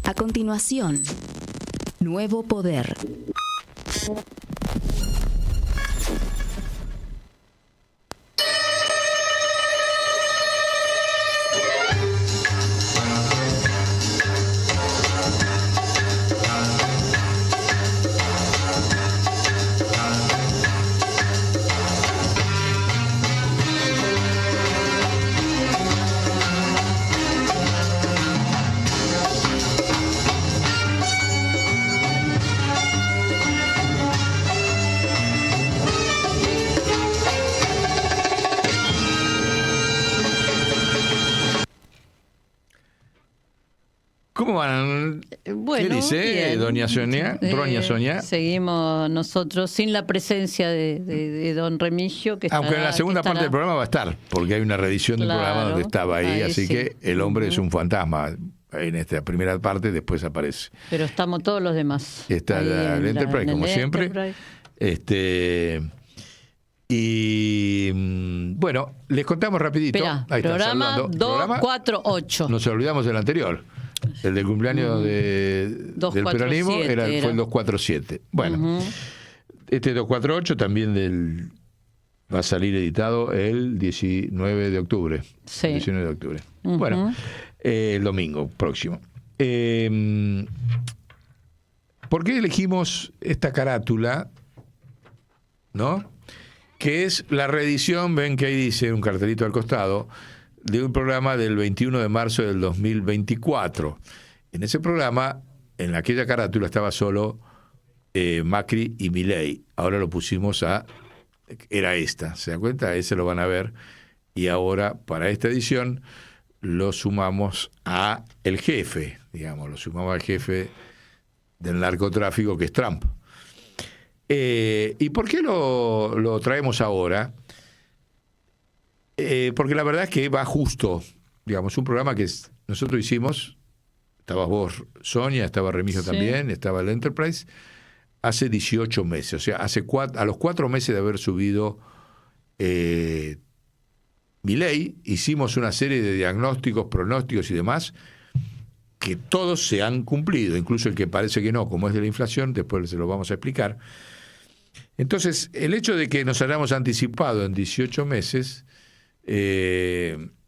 A continuación, Nuevo Poder. ¿Cómo van? Bueno, ¿Qué dice bien. doña Sonia? Doña Sonia. Seguimos nosotros sin la presencia de don Remigio, que Aunque en la segunda parte del programa va a estar, porque hay una reedición de un programa Claro, donde estaba ahí, así sí. que el hombre es un fantasma. En esta primera parte, después aparece. Pero estamos todos los demás. Está ahí el Enterprise, como siempre. Enterprise. Y bueno, les contamos rapidito. Espera, Ahí están programa saludando. 248. Nos olvidamos del anterior. El del cumpleaños del 247 peronismo fue el 247. Bueno, este 248 también va a salir editado el 19 de octubre. Sí. 19 de octubre. Bueno, el domingo próximo. ¿Por qué elegimos esta carátula? ¿No? Que es la reedición, ven que ahí dice un cartelito al costado, de un programa del 21 de marzo del 2024. En ese programa, en aquella carátula estaba solo Macri y Milei. Ahora lo pusimos era esta, ¿se dan cuenta? Ese lo van a ver. Y ahora, para esta edición, lo sumamos a el jefe, digamos, lo sumamos al jefe del narcotráfico, que es Trump. ¿Y por qué lo traemos ahora? Porque la verdad es que va justo, digamos, un programa que nosotros hicimos, estabas vos, Sonia, estaba Remigio también, estaba el Enterprise, hace 18 meses, o sea, a los 4 meses de haber subido Milei, hicimos una serie de diagnósticos, pronósticos y demás, que todos se han cumplido, incluso el que parece que no, como es de la inflación, después se lo vamos a explicar. Entonces, el hecho de que nos hayamos anticipado en 18 meses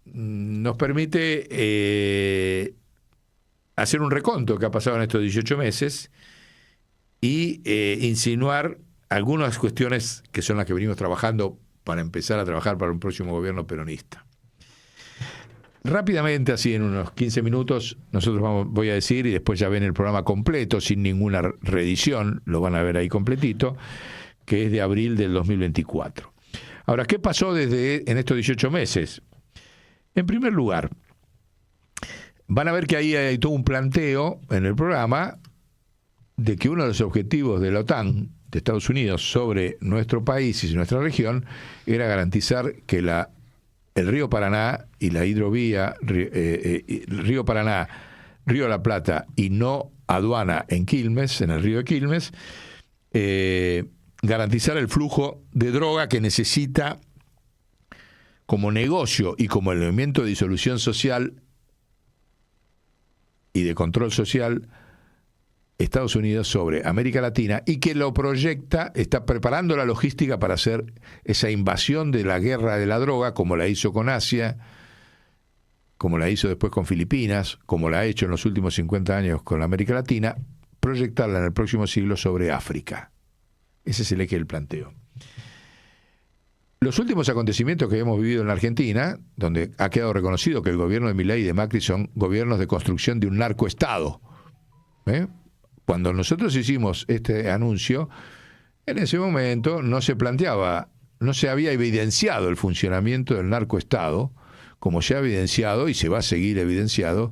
nos permite hacer un reconto que ha pasado en estos 18 meses y insinuar algunas cuestiones que son las que venimos trabajando para empezar a trabajar para un próximo gobierno peronista. Rápidamente, así en unos 15 minutos, voy a decir, y después ya ven el programa completo, sin ninguna reedición, lo van a ver ahí completito, que es de abril del 2024. Ahora, ¿qué pasó en estos 18 meses? En primer lugar, van a ver que ahí hay todo un planteo en el programa de que uno de los objetivos de la OTAN, de Estados Unidos, sobre nuestro país y nuestra región, era garantizar que el río Paraná y la hidrovía río Paraná, Río de la Plata y no aduana en Quilmes, en el río de Quilmes, garantizar el flujo de droga que necesita como negocio y como elemento de disolución social y de control social Estados Unidos sobre América Latina, y que lo proyecta, está preparando la logística para hacer esa invasión de la guerra de la droga, como la hizo con Asia, como la hizo después con Filipinas, como la ha hecho en los últimos 50 años con América Latina, proyectarla en el próximo siglo sobre África. Ese es el eje del planteo. Los últimos acontecimientos que hemos vivido en la Argentina, donde ha quedado reconocido que el gobierno de Milei y de Macri son gobiernos de construcción de un narcoestado. Cuando nosotros hicimos este anuncio, en ese momento no se planteaba, no se había evidenciado el funcionamiento del narcoestado, como se ha evidenciado y se va a seguir evidenciando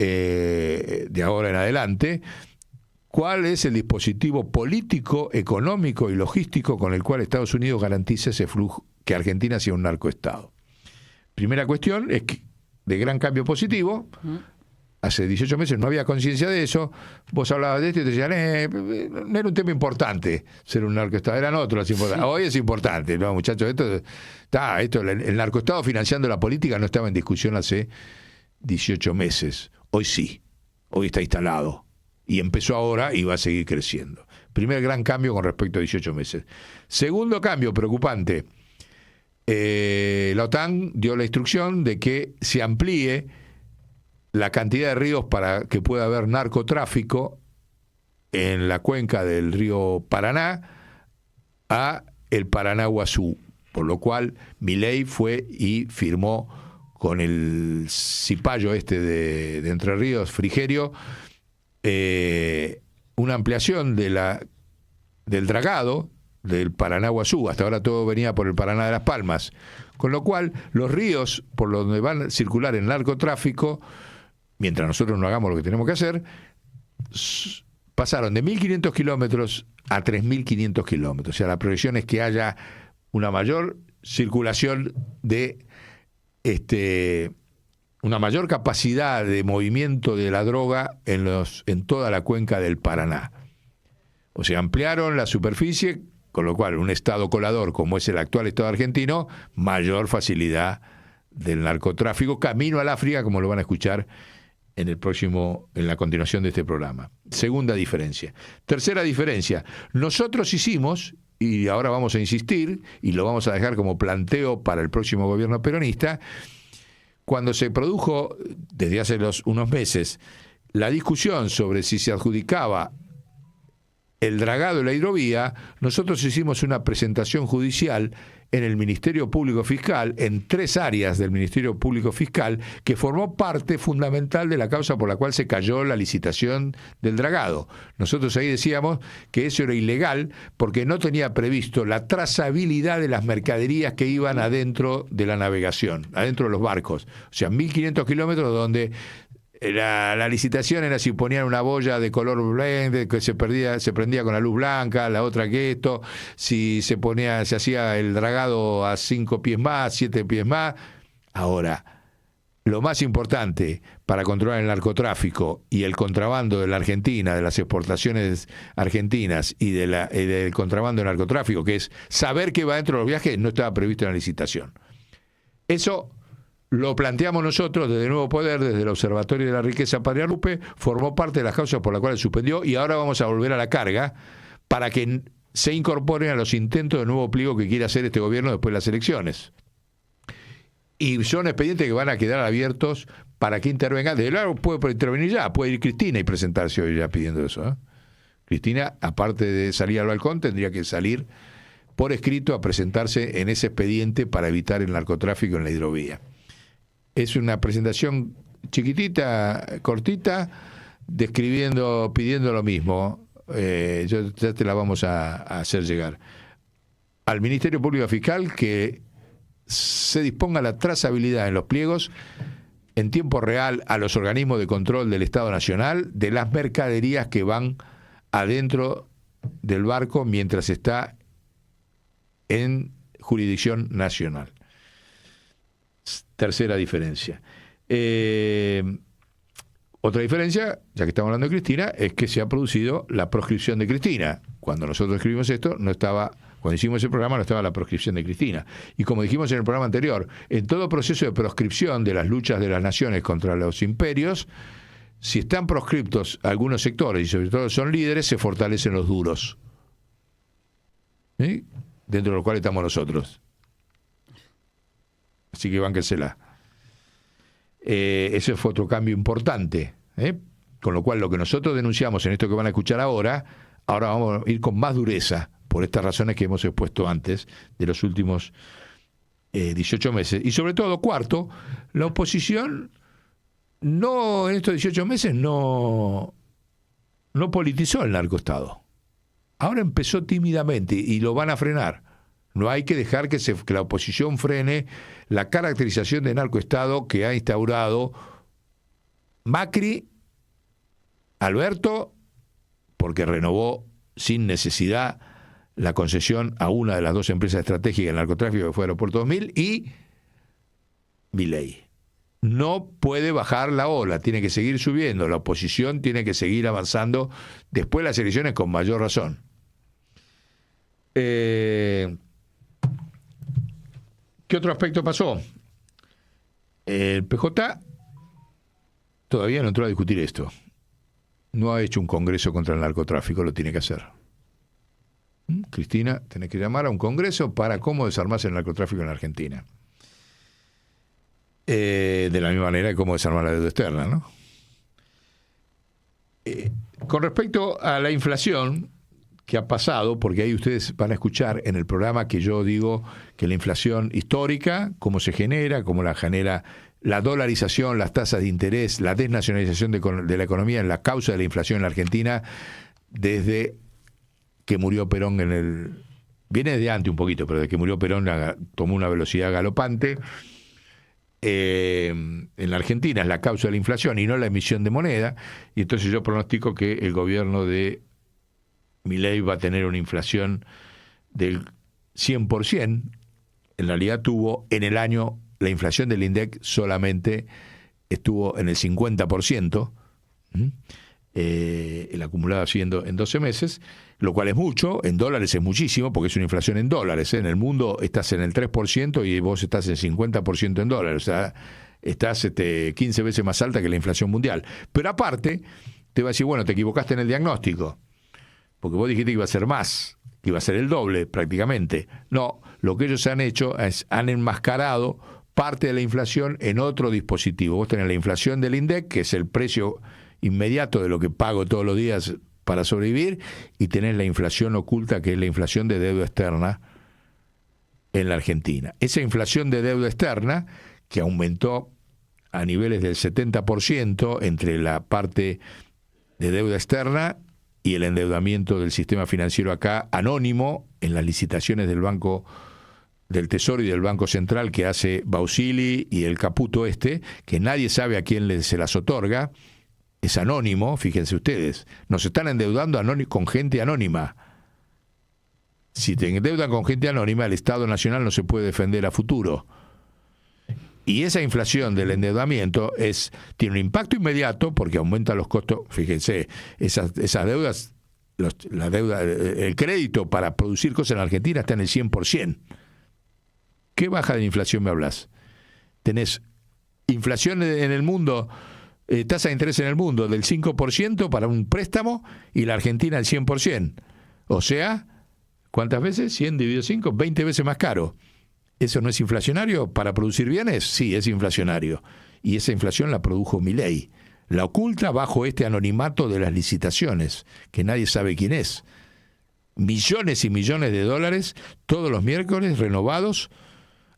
de ahora en adelante. ¿Cuál es el dispositivo político, económico y logístico con el cual Estados Unidos garantiza ese flujo, que Argentina sea un narcoestado? Primera cuestión es que, de gran cambio positivo, hace 18 meses no había conciencia de eso, vos hablabas de esto y te decían, no era un tema importante ser un narcoestado, eran otros importantes. Hoy es importante, ¿no, muchachos? El narcoestado financiando la política no estaba en discusión hace 18 meses, hoy sí. hoy está instalado. Y empezó ahora y va a seguir creciendo. Primer gran cambio con respecto a 18 meses. Segundo cambio preocupante. La OTAN dio la instrucción de que se amplíe la cantidad de ríos para que pueda haber narcotráfico en la cuenca del río Paraná a el Paraná-Guazú, por lo cual Milei fue y firmó con el cipayo de Entre Ríos, Frigerio, una ampliación del dragado del Paraná-Guazú. Hasta ahora todo venía por el Paraná de las Palmas, con lo cual los ríos por donde van a circular el narcotráfico, mientras nosotros no hagamos lo que tenemos que hacer, pasaron de 1.500 kilómetros a 3.500 kilómetros. O sea, la proyección es que haya una mayor circulación una mayor capacidad de movimiento de la droga en toda la cuenca del Paraná. O sea, ampliaron la superficie, con lo cual un estado colador como es el actual estado argentino, mayor facilidad del narcotráfico, camino al África, como lo van a escuchar en la continuación de este programa. Segunda diferencia. Tercera diferencia. Nosotros hicimos, y ahora vamos a insistir, y lo vamos a dejar como planteo para el próximo gobierno peronista, cuando se produjo, desde hace unos meses, la discusión sobre si se adjudicaba el dragado y la hidrovía, nosotros hicimos una presentación judicial en el Ministerio Público Fiscal, en 3 áreas del Ministerio Público Fiscal, que formó parte fundamental de la causa por la cual se cayó la licitación del dragado. Nosotros ahí decíamos que eso era ilegal porque no tenía previsto la trazabilidad de las mercaderías que iban adentro de la navegación, adentro de los barcos. O sea, 1.500 kilómetros donde la licitación era si ponían una boya de color blanco que se prendía con la luz blanca, la otra que esto, si se hacía el dragado a 5 pies más, 7 pies más. Ahora, lo más importante para controlar el narcotráfico y el contrabando de la Argentina, de las exportaciones argentinas y del contrabando de narcotráfico, que es saber qué va dentro de los viajes, no estaba previsto en la licitación. Eso lo planteamos nosotros desde Nuevo Poder, desde el Observatorio de la Riqueza Patria Lupe, formó parte de las causas por las cuales suspendió y ahora vamos a volver a la carga para que se incorporen a los intentos de nuevo pliego que quiere hacer este gobierno después de las elecciones. Y son expedientes que van a quedar abiertos para que intervengan. Desde luego puede intervenir ya, puede ir Cristina y presentarse hoy ya pidiendo eso, ¿eh? Cristina, aparte de salir al balcón, tendría que salir por escrito a presentarse en ese expediente para evitar el narcotráfico en la hidrovía. Es una presentación chiquitita, cortita, pidiendo lo mismo. Ya te la vamos a hacer llegar. Al Ministerio Público Fiscal que se disponga la trazabilidad en los pliegos en tiempo real a los organismos de control del Estado Nacional de las mercaderías que van adentro del barco mientras está en jurisdicción nacional. Tercera diferencia. Otra diferencia, ya que estamos hablando de Cristina, es que se ha producido la proscripción de Cristina. Cuando nosotros escribimos esto, cuando hicimos ese programa no estaba la proscripción de Cristina. Y como dijimos en el programa anterior, en todo proceso de proscripción de las luchas de las naciones contra los imperios, si están proscriptos algunos sectores, y sobre todo son líderes, se fortalecen los duros. ¿Sí? Dentro de los cuales estamos nosotros. Así que bánquensela. Ese fue otro cambio importante. Con lo cual, lo que nosotros denunciamos en esto que van a escuchar ahora vamos a ir con más dureza, por estas razones que hemos expuesto antes, de los últimos 18 meses. Y sobre todo, cuarto, la oposición en estos 18 meses no politizó el narcoestado. Ahora empezó tímidamente y lo van a frenar. No hay que dejar que la oposición frene la caracterización de narcoestado que ha instaurado Macri, Alberto, porque renovó sin necesidad la concesión a una de las 2 empresas estratégicas del narcotráfico que fue Aeropuerto 2000, y Milei. No puede bajar la ola, tiene que seguir subiendo, la oposición tiene que seguir avanzando después de las elecciones con mayor razón. ¿Qué otro aspecto pasó? El PJ todavía no entró a discutir esto. no ha hecho un congreso contra el narcotráfico, lo tiene que hacer. Cristina, tenés que llamar a un congreso para cómo desarmarse el narcotráfico en la Argentina. De la misma manera que cómo desarmar la deuda externa, ¿no? Con respecto a la inflación que ha pasado, porque ahí ustedes van a escuchar en el programa que yo digo que la inflación histórica, cómo se genera, cómo la genera la dolarización, las tasas de interés, la desnacionalización de la economía en la causa de la inflación en la Argentina desde que murió Perón viene desde antes un poquito, pero desde que murió Perón tomó una velocidad galopante. En la Argentina es la causa de la inflación y no la emisión de moneda, y entonces yo pronostico que el gobierno de Milei va a tener una inflación del 100%. En realidad tuvo en el año, la inflación del INDEC solamente estuvo en el 50%, el acumulado haciendo en 12 meses, lo cual es mucho, en dólares es muchísimo, porque es una inflación en dólares. En el mundo estás en el 3% y vos estás en 50% en dólares, o sea, estás 15 veces más alta que la inflación mundial. Pero aparte, te va a decir, bueno, te equivocaste en el diagnóstico, porque vos dijiste que iba a ser más, que iba a ser el doble prácticamente. No, lo que ellos han hecho es, han enmascarado parte de la inflación en otro dispositivo. Vos tenés la inflación del INDEC, que es el precio inmediato de lo que pago todos los días para sobrevivir, y tenés la inflación oculta, que es la inflación de deuda externa en la Argentina. Esa inflación de deuda externa, que aumentó a niveles del 70% entre la parte de deuda externa y el endeudamiento del sistema financiero acá, anónimo, en las licitaciones del Banco del Tesoro y del Banco Central que hace Bausili y el Caputo que nadie sabe a quién se las otorga. Es anónimo, fíjense ustedes. Nos están endeudando con gente anónima. Si te endeudan con gente anónima, el Estado Nacional no se puede defender a futuro. Y esa inflación del endeudamiento tiene un impacto inmediato porque aumenta los costos. Fíjense, esas deudas, el crédito para producir cosas en la Argentina está en el 100%. ¿Qué baja de inflación me hablas? Tenés inflación en el mundo, tasa de interés en el mundo del 5% para un préstamo y la Argentina el 100%. O sea, ¿cuántas veces? 100 dividido 5, 20 veces más caro. ¿Eso no es inflacionario para producir bienes? Sí, es inflacionario. Y esa inflación la produjo Milei. La oculta bajo este anonimato de las licitaciones, que nadie sabe quién es. Millones y millones de dólares todos los miércoles renovados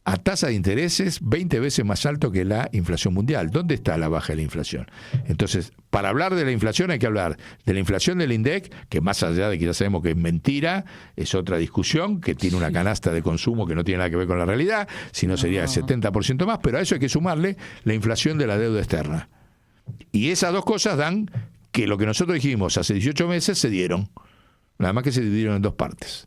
a tasa de intereses 20 veces más alto que la inflación mundial. ¿Dónde está la baja de la inflación? Entonces, para hablar de la inflación hay que hablar de la inflación del INDEC, que más allá de que ya sabemos que es mentira, es otra discusión, que tiene una canasta de consumo que no tiene nada que ver con la realidad, sino sería el 70% más, pero a eso hay que sumarle la inflación de la deuda externa. Y esas dos cosas dan que lo que nosotros dijimos hace 18 meses se dieron, nada más que se dividieron en dos partes.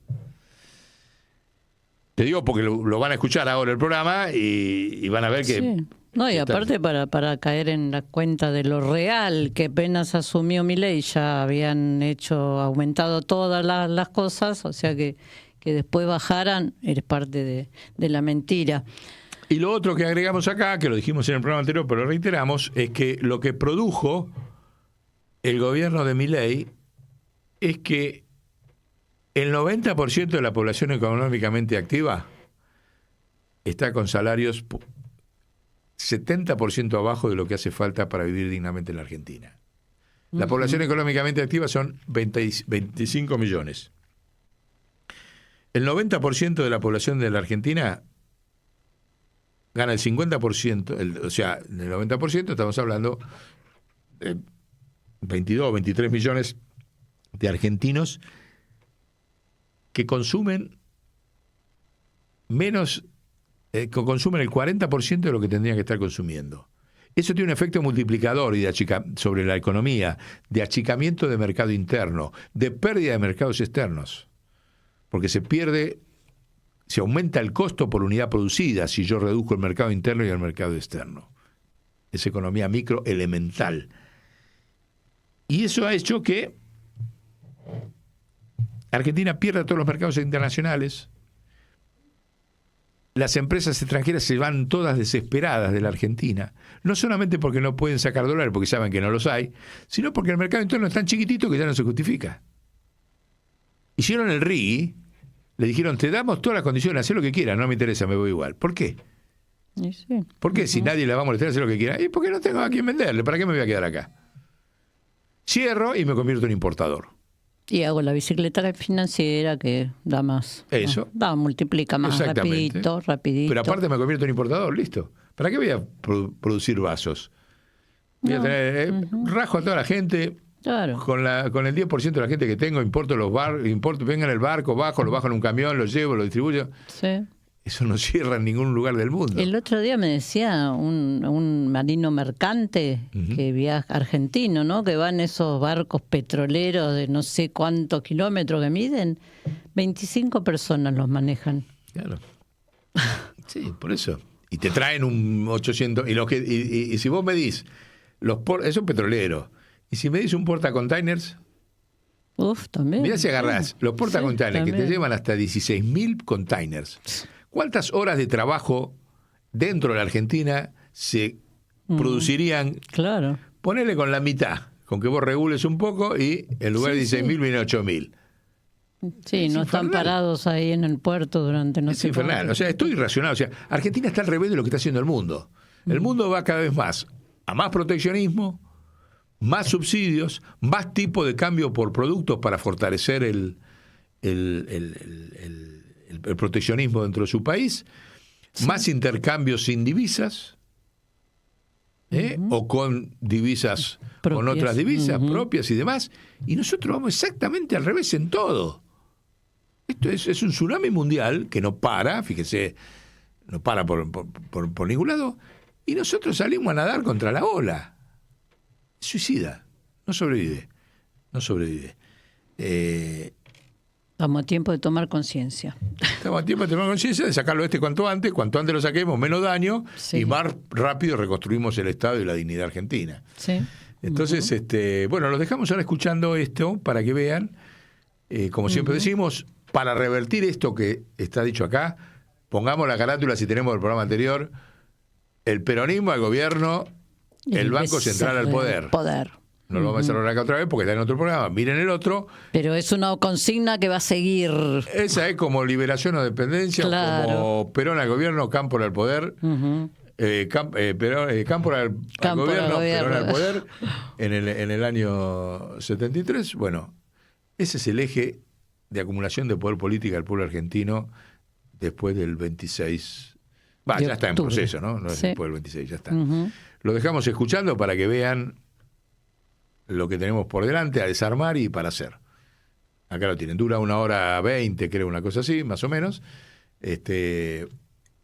Te digo porque lo van a escuchar ahora el programa y van a ver que... Sí. No, y aparte para caer en la cuenta de lo real, que apenas asumió Milei ya habían aumentado todas las cosas, o sea que después bajaran, eres parte de la mentira. Y lo otro que agregamos acá, que lo dijimos en el programa anterior, pero lo reiteramos, es que lo que produjo el gobierno de Milei es que el 90% de la población económicamente activa está con salarios 70% abajo de lo que hace falta para vivir dignamente en la Argentina. La población económicamente activa son 25 millones. El 90% de la población de la Argentina gana el 50%, o sea, del 90% estamos hablando de 22 o 23 millones de argentinos que consumen consumen el 40% de lo que tendrían que estar consumiendo. Eso tiene un efecto multiplicador sobre la economía, de achicamiento de mercado interno, de pérdida de mercados externos, porque se aumenta el costo por unidad producida si yo reduzco el mercado interno y el mercado externo. Es economía micro elemental. Y eso ha hecho que Argentina pierda todos los mercados internacionales, las empresas extranjeras se van todas desesperadas de la Argentina. No solamente porque no pueden sacar dólares, porque saben que no los hay, sino porque el mercado interno es tan chiquitito que ya no se justifica. Hicieron el RIGI, le dijeron, te damos todas las condiciones, haz lo que quieras, no me interesa, me voy igual. ¿Por qué? Y sí. ¿Por qué? Si nadie la va a molestar, hacer lo que quiera. ¿Y por qué no tengo a quién venderle? ¿Para qué me voy a quedar acá? Cierro y me convierto en importador. Y hago la bicicleta financiera que da más. Eso. Multiplica más Exactamente. rapidito. Pero aparte me convierto en importador, listo. ¿Para qué voy a producir vasos? Voy a tener, rajo a toda la gente. Claro. Con el 10% de la gente que tengo, importo los venga en el barco, lo bajo en un camión, lo llevo, lo distribuyo. Sí. Eso no cierra en ningún lugar del mundo. El otro día me decía un marino mercante que viaja, argentino, ¿no? Que van esos barcos petroleros de no sé cuántos kilómetros que miden. 25 personas los manejan. Claro. Sí, por eso. Y te traen un 800. Y si vos medís, eso es petrolero. Y si medís un portacontainers, También. mirá si agarrás los portacontainers que te también. llevan hasta 16.000 containers. ¿Cuántas horas de trabajo dentro de la Argentina se producirían? Claro. Ponele con la mitad, con que vos regules un poco y en lugar de 16.000 viene 8.000. Sí, no están parados ahí en el puerto durante no Es sé infernal. cuánto. O sea, estoy irracional. O sea, Argentina está al revés de lo que está haciendo el mundo. El mundo va cada vez más a más proteccionismo, más subsidios, más tipo de cambio por productos para fortalecer el proteccionismo dentro de su país, más intercambios sin divisas, o con divisas, con Propias. otras divisas propias y demás. Y nosotros vamos exactamente al revés en todo. Esto es un tsunami mundial que no para, fíjese, no para por ningún lado, y nosotros salimos a nadar contra la ola. Suicida, no sobrevive. Estamos a tiempo de tomar conciencia. Estamos a tiempo de tener conciencia de sacarlo cuanto antes lo saquemos, menos daño, Sí. y más rápido reconstruimos el Estado y la dignidad argentina. Sí. Entonces, bueno, los dejamos ahora escuchando esto para que vean, como siempre decimos, para revertir esto que está dicho acá, pongamos la carátula, si tenemos el programa anterior, el peronismo al gobierno, el Banco Central al poder. No lo vamos a hacer ahora acá otra vez porque está en otro programa. Miren el otro. Pero es una consigna que va a seguir. Esa es como liberación o dependencia, Claro. como Perón al gobierno, Cámpora al poder. Cámpora al gobierno, Perón al poder en el año 73. Bueno, ese es el eje de acumulación de poder político del pueblo argentino después del 26. Ya está en proceso, ¿no? No es Sí. después del 26, ya está. Lo dejamos escuchando para que vean lo que tenemos por delante a desarmar y para hacer. Acá lo tienen, dura 1:20, creo, una cosa así, más o menos.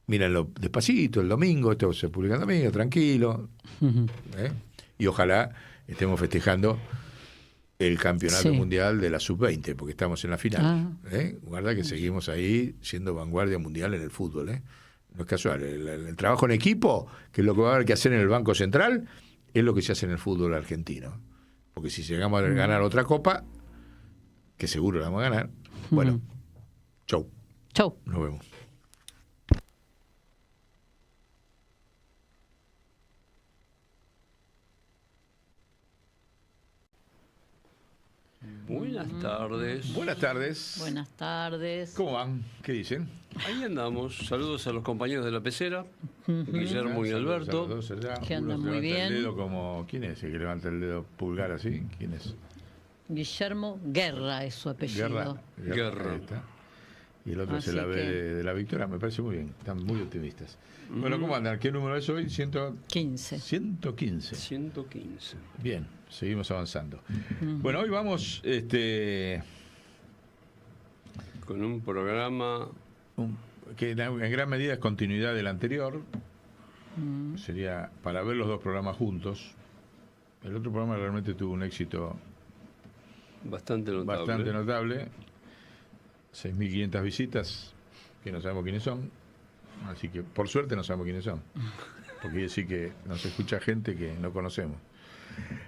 Mírenlo despacito el domingo, esto se publica el domingo, tranquilo. Y ojalá estemos festejando el campeonato mundial de la sub-20, porque estamos en la final. Guarda que seguimos ahí siendo vanguardia mundial en el fútbol. No es casual. El trabajo en equipo, que es lo que va a haber que hacer en el Banco Central, es lo que se hace en el fútbol argentino. Porque si llegamos a ganar otra copa, que seguro la vamos a ganar, bueno, chau. Nos vemos. Buenas tardes. Buenas tardes. Buenas tardes. ¿Cómo van? ¿Qué dicen? Ahí andamos. Saludos a los compañeros de la pecera, Guillermo y Saludos Alberto. a los dos allá. Que andan Uno muy levanta el bien. dedo como, ¿quién es el que levanta el dedo pulgar así? ¿Quién es? Guillermo Guerra es su apellido. Guerra. Ahí está. Y el otro Así es el ave que- de la victoria. Me parece muy bien. Están muy optimistas. Bueno, ¿cómo andan? ¿Qué número es hoy? 15. 115. 115. Bien, seguimos avanzando. Bueno, hoy vamos Con un programa que en gran medida es continuidad del anterior. Sería para ver los dos programas juntos. El otro programa realmente tuvo un éxito bastante notable. bastante notable. 6.500 visitas, que no sabemos quiénes son. Así que, por suerte, no sabemos quiénes son. Porque quiere decir que nos escucha gente que no conocemos.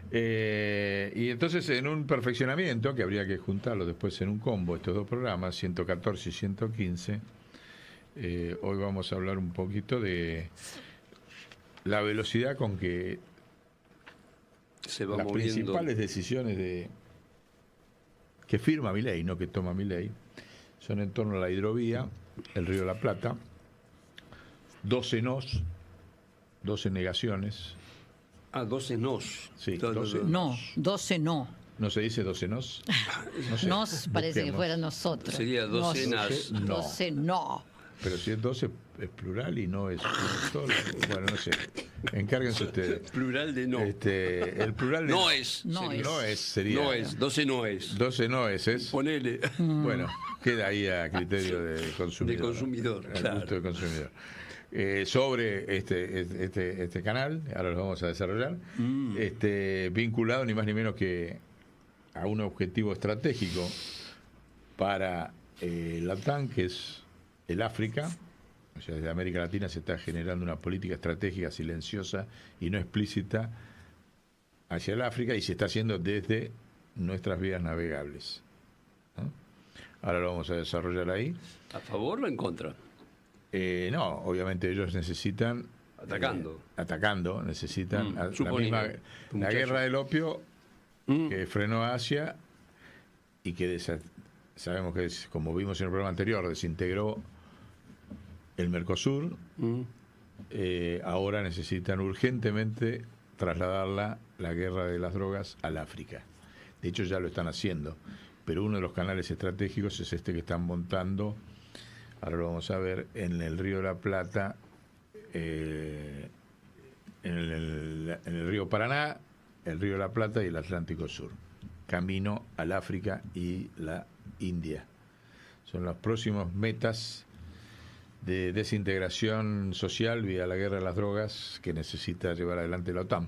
Y entonces, en un perfeccionamiento, que habría que juntarlo después en un combo, estos dos programas, 114 y 115, Hoy vamos a hablar un poquito de la velocidad con que Se va las moviendo. principales decisiones que firma Milei, no que toma Milei, son en torno a la hidrovía, el Río de la Plata, 12 nos, 12 negaciones. 12 nos. Sí, Todo, 12 todo. No, 12 no. ¿No se dice 12 nos? No sé, Nos parece que busquemos. fuera nosotros. Sería docenas. Nos, No. 12 no. Pero si es 12 es plural y no es solo. Bueno, no sé. Encárguense ustedes. Plural de no. El plural de No es. No sería. es. no es, sería. No es. 12 no es. 12 no es. Ponele. Bueno, queda ahí a criterio del consumidor. De consumidor, Al claro. gusto del consumidor. Sobre este canal, ahora lo vamos a desarrollar, vinculado ni más ni menos que a un objetivo estratégico para la OTAN, que es el África. O sea, desde América Latina se está generando una política estratégica silenciosa y no explícita hacia el África, y se está haciendo desde nuestras vías navegables, ¿no? Ahora lo vamos a desarrollar ahí. ¿A favor o en contra? No, obviamente ellos necesitan Atacando. necesitan la suponiendo, misma la muchacho. guerra del opio que frenó a Asia y que sabemos que como vimos en el programa anterior, desintegró el Mercosur. Ahora necesitan urgentemente trasladarla, la guerra de las drogas, al África. De hecho ya lo están haciendo, pero uno de los canales estratégicos es este que están montando. Ahora lo vamos a ver en el Río de la Plata, en el río Paraná, el Río de la Plata y el Atlántico Sur, camino al África y la India. Son las próximas metas de desintegración social vía la guerra de las drogas que necesita llevar adelante la OTAN.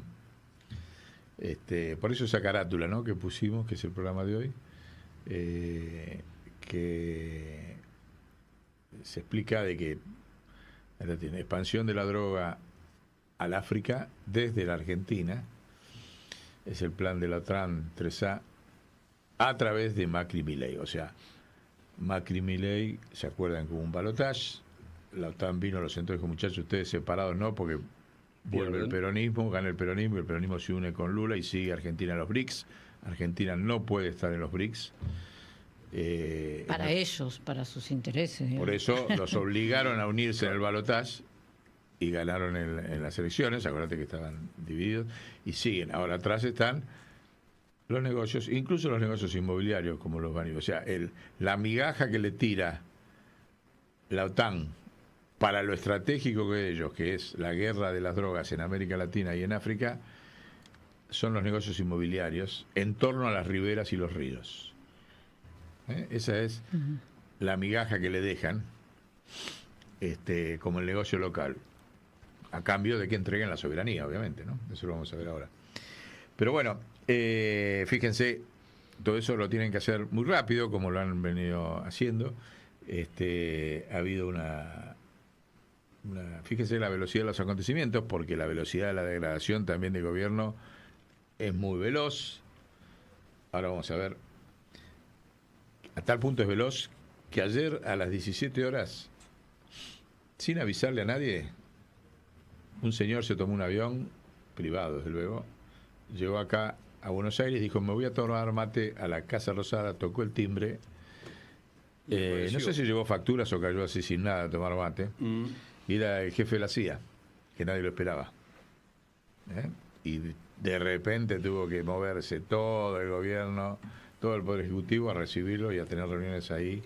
Por eso esa carátula, ¿no?, que pusimos, que es el programa de hoy, que se explica de que tiene expansión de la droga al África desde la Argentina, es el plan de la OTAN 3A a través de Macri Milei. O sea, Macri Milei, ¿se acuerdan que hubo un balotaje? La OTAN vino, lo sentó y dijo: muchachos, ustedes separados no, porque vuelve el peronismo, gana el peronismo, y el peronismo se une con Lula y sigue Argentina en los BRICS. Argentina no puede estar en los BRICS. Para ellos, para sus intereses. Por eso los obligaron a unirse en el balotaje y ganaron en las elecciones. Acuérdate que estaban divididos y siguen. Ahora atrás están los negocios, incluso los negocios inmobiliarios como los bancos. O sea, la migaja que le tira la OTAN para lo estratégico de ellos, que es la guerra de las drogas en América Latina y en África, son los negocios inmobiliarios en torno a las riberas y los ríos. Esa es la migaja que le dejan como el negocio local, a cambio de que entreguen la soberanía, obviamente, ¿no? Eso lo vamos a ver ahora. Pero bueno, fíjense, todo eso lo tienen que hacer muy rápido, como lo han venido haciendo. Ha habido fíjense la velocidad de los acontecimientos, porque la velocidad de la degradación también del gobierno es muy veloz. Ahora vamos a ver. A tal punto es veloz que ayer a las 17 horas, sin avisarle a nadie, un señor se tomó un avión privado, desde luego, llegó acá a Buenos Aires, dijo: me voy a tomar mate a la Casa Rosada, tocó el timbre, no sé si llevó facturas o cayó así sin nada a tomar mate, y era el jefe de la CIA, que nadie lo esperaba. Y de repente tuvo que moverse todo el gobierno, todo el Poder Ejecutivo, a recibirlo y a tener reuniones ahí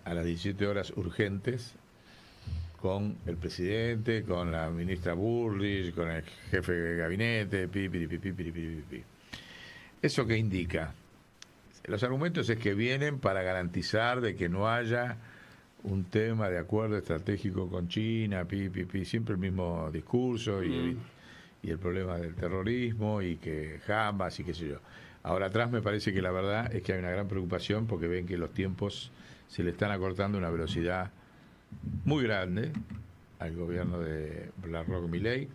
a las 17 horas urgentes con el presidente, con la ministra Bullrich, con el jefe de gabinete, pi. ¿Eso qué indica? Los argumentos es que vienen para garantizar de que no haya un tema de acuerdo estratégico con China, siempre el mismo discurso y el problema del terrorismo y que Hamas y qué sé yo. Ahora atrás me parece que la verdad es que hay una gran preocupación porque ven que los tiempos se le están acortando a una velocidad muy grande al gobierno de BlackRock Milei,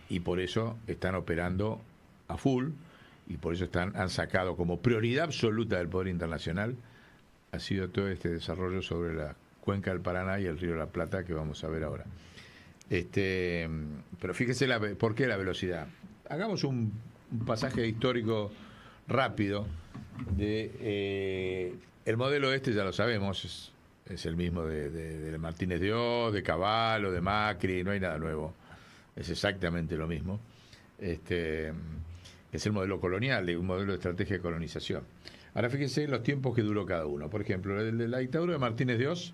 y por eso están operando a full, y por eso han sacado como prioridad absoluta del poder internacional ha sido todo este desarrollo sobre la cuenca del Paraná y el río de la Plata, que vamos a ver ahora. Pero fíjese por qué la velocidad. Hagamos un pasaje histórico rápido de el modelo ya lo sabemos, es el mismo de Martínez de Oz, de Cavallo, de Macri, no hay nada nuevo, es exactamente lo mismo. Es el modelo colonial, un modelo de estrategia de colonización. Ahora fíjense los tiempos que duró cada uno. Por ejemplo, el de la dictadura de Martínez de Oz.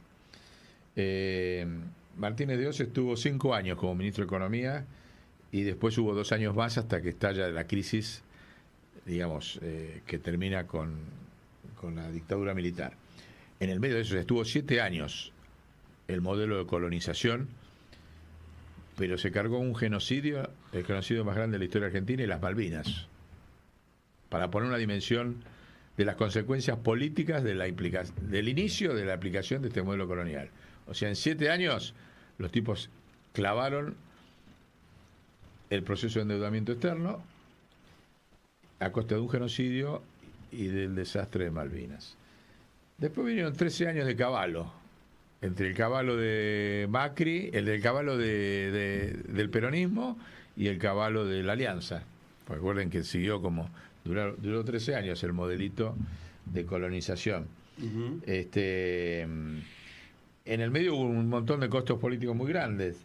Martínez de Oz estuvo 5 años como ministro de Economía y después hubo 2 años más hasta que estalla la crisis, digamos, que termina con la dictadura militar. En el medio de eso estuvo 7 años el modelo de colonización, pero se cargó un genocidio, el genocidio más grande de la historia argentina, y las Malvinas, para poner una dimensión de las consecuencias políticas del inicio de la aplicación de este modelo colonial. O sea, en 7 años los tipos clavaron el proceso de endeudamiento externo a costa de un genocidio y del desastre de Malvinas. Después vinieron 13 años de Cavallo, entre el Cavallo de Macri, el del Cavallo del peronismo y el Cavallo de la Alianza. Pues recuerden que siguió duró 13 años el modelito de colonización. Uh-huh. En el medio hubo un montón de costos políticos muy grandes.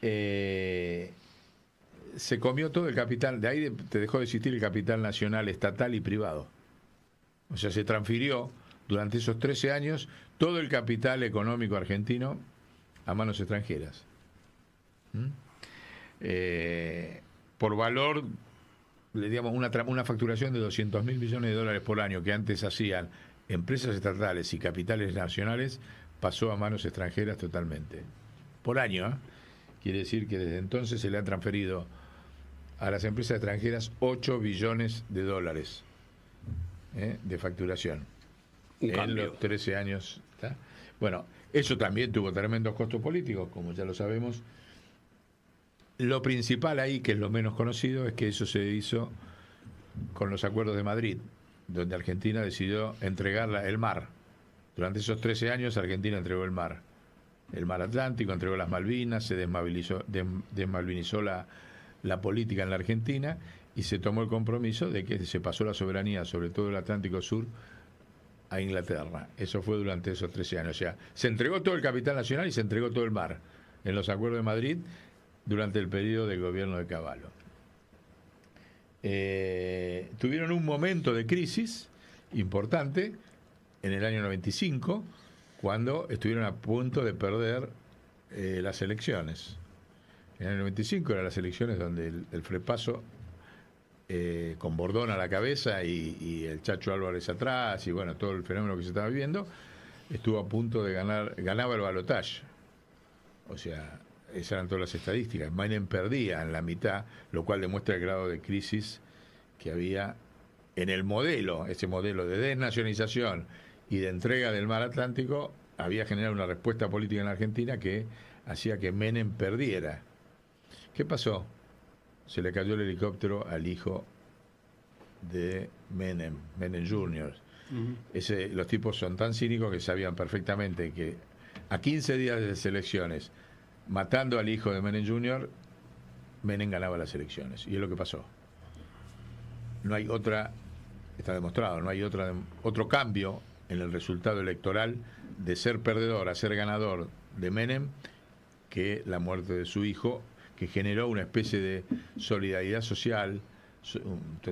Se comió todo el capital, de ahí te dejó de existir el capital nacional, estatal y privado. O sea, se transfirió durante esos 13 años todo el capital económico argentino a manos extranjeras. Por valor, digamos, una facturación de 200.000 millones de dólares por año que antes hacían empresas estatales y capitales nacionales, pasó a manos extranjeras totalmente. Por año, ¿eh? Quiere decir que desde entonces se le han transferido a las empresas extranjeras 8 billones de dólares de facturación en los 13 años. ¿Está? Bueno, eso también tuvo tremendos costos políticos, como ya lo sabemos. Lo principal ahí, que es lo menos conocido, es que eso se hizo con los acuerdos de Madrid, donde Argentina decidió entregar el mar. Durante esos 13 años Argentina entregó el mar Atlántico, entregó las Malvinas, se desmalvinizó la política en la Argentina y se tomó el compromiso de que se pasó la soberanía sobre todo el Atlántico Sur a Inglaterra. Eso fue durante esos 13 años. O sea, se entregó todo el capital nacional y se entregó todo el mar en los acuerdos de Madrid durante el periodo del gobierno de Cavallo. Tuvieron un momento de crisis importante en el año 95, cuando estuvieron a punto de perder las elecciones. En el 95 eran las elecciones donde el Frepaso, con Bordón a la cabeza y el Chacho Álvarez atrás, y bueno, todo el fenómeno que se estaba viviendo, estuvo a punto de ganaba el balotaje. O sea, esas eran todas las estadísticas. Menem perdía en la mitad, lo cual demuestra el grado de crisis que había en el modelo. Ese modelo de desnacionalización y de entrega del mar Atlántico había generado una respuesta política en la Argentina que hacía que Menem perdiera. ¿Qué pasó? Se le cayó el helicóptero al hijo de Menem Jr. Uh-huh. Los tipos son tan cínicos que sabían perfectamente que a 15 días de las elecciones, matando al hijo de Menem Jr., Menem ganaba las elecciones. Y es lo que pasó. No hay otra, está demostrado, no hay otro cambio en el resultado electoral de ser perdedor a ser ganador de Menem que la muerte de su hijo, que generó una especie de solidaridad social,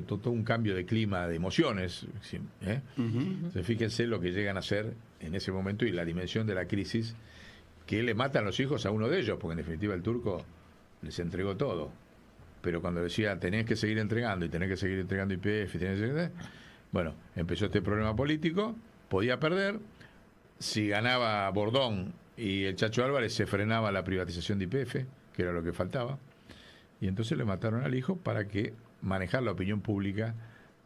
todo un cambio de clima, de emociones. Uh-huh. Entonces, fíjense lo que llegan a hacer en ese momento y la dimensión de la crisis, que le matan los hijos a uno de ellos, porque en definitiva el turco les entregó todo. Pero cuando decía, tenés que seguir entregando y tenés que seguir entregando YPF, bueno, empezó este problema político, podía perder. Si ganaba Bordón y el Chacho Álvarez, se frenaba la privatización de YPF, que era lo que faltaba, y entonces le mataron al hijo para que manejar la opinión pública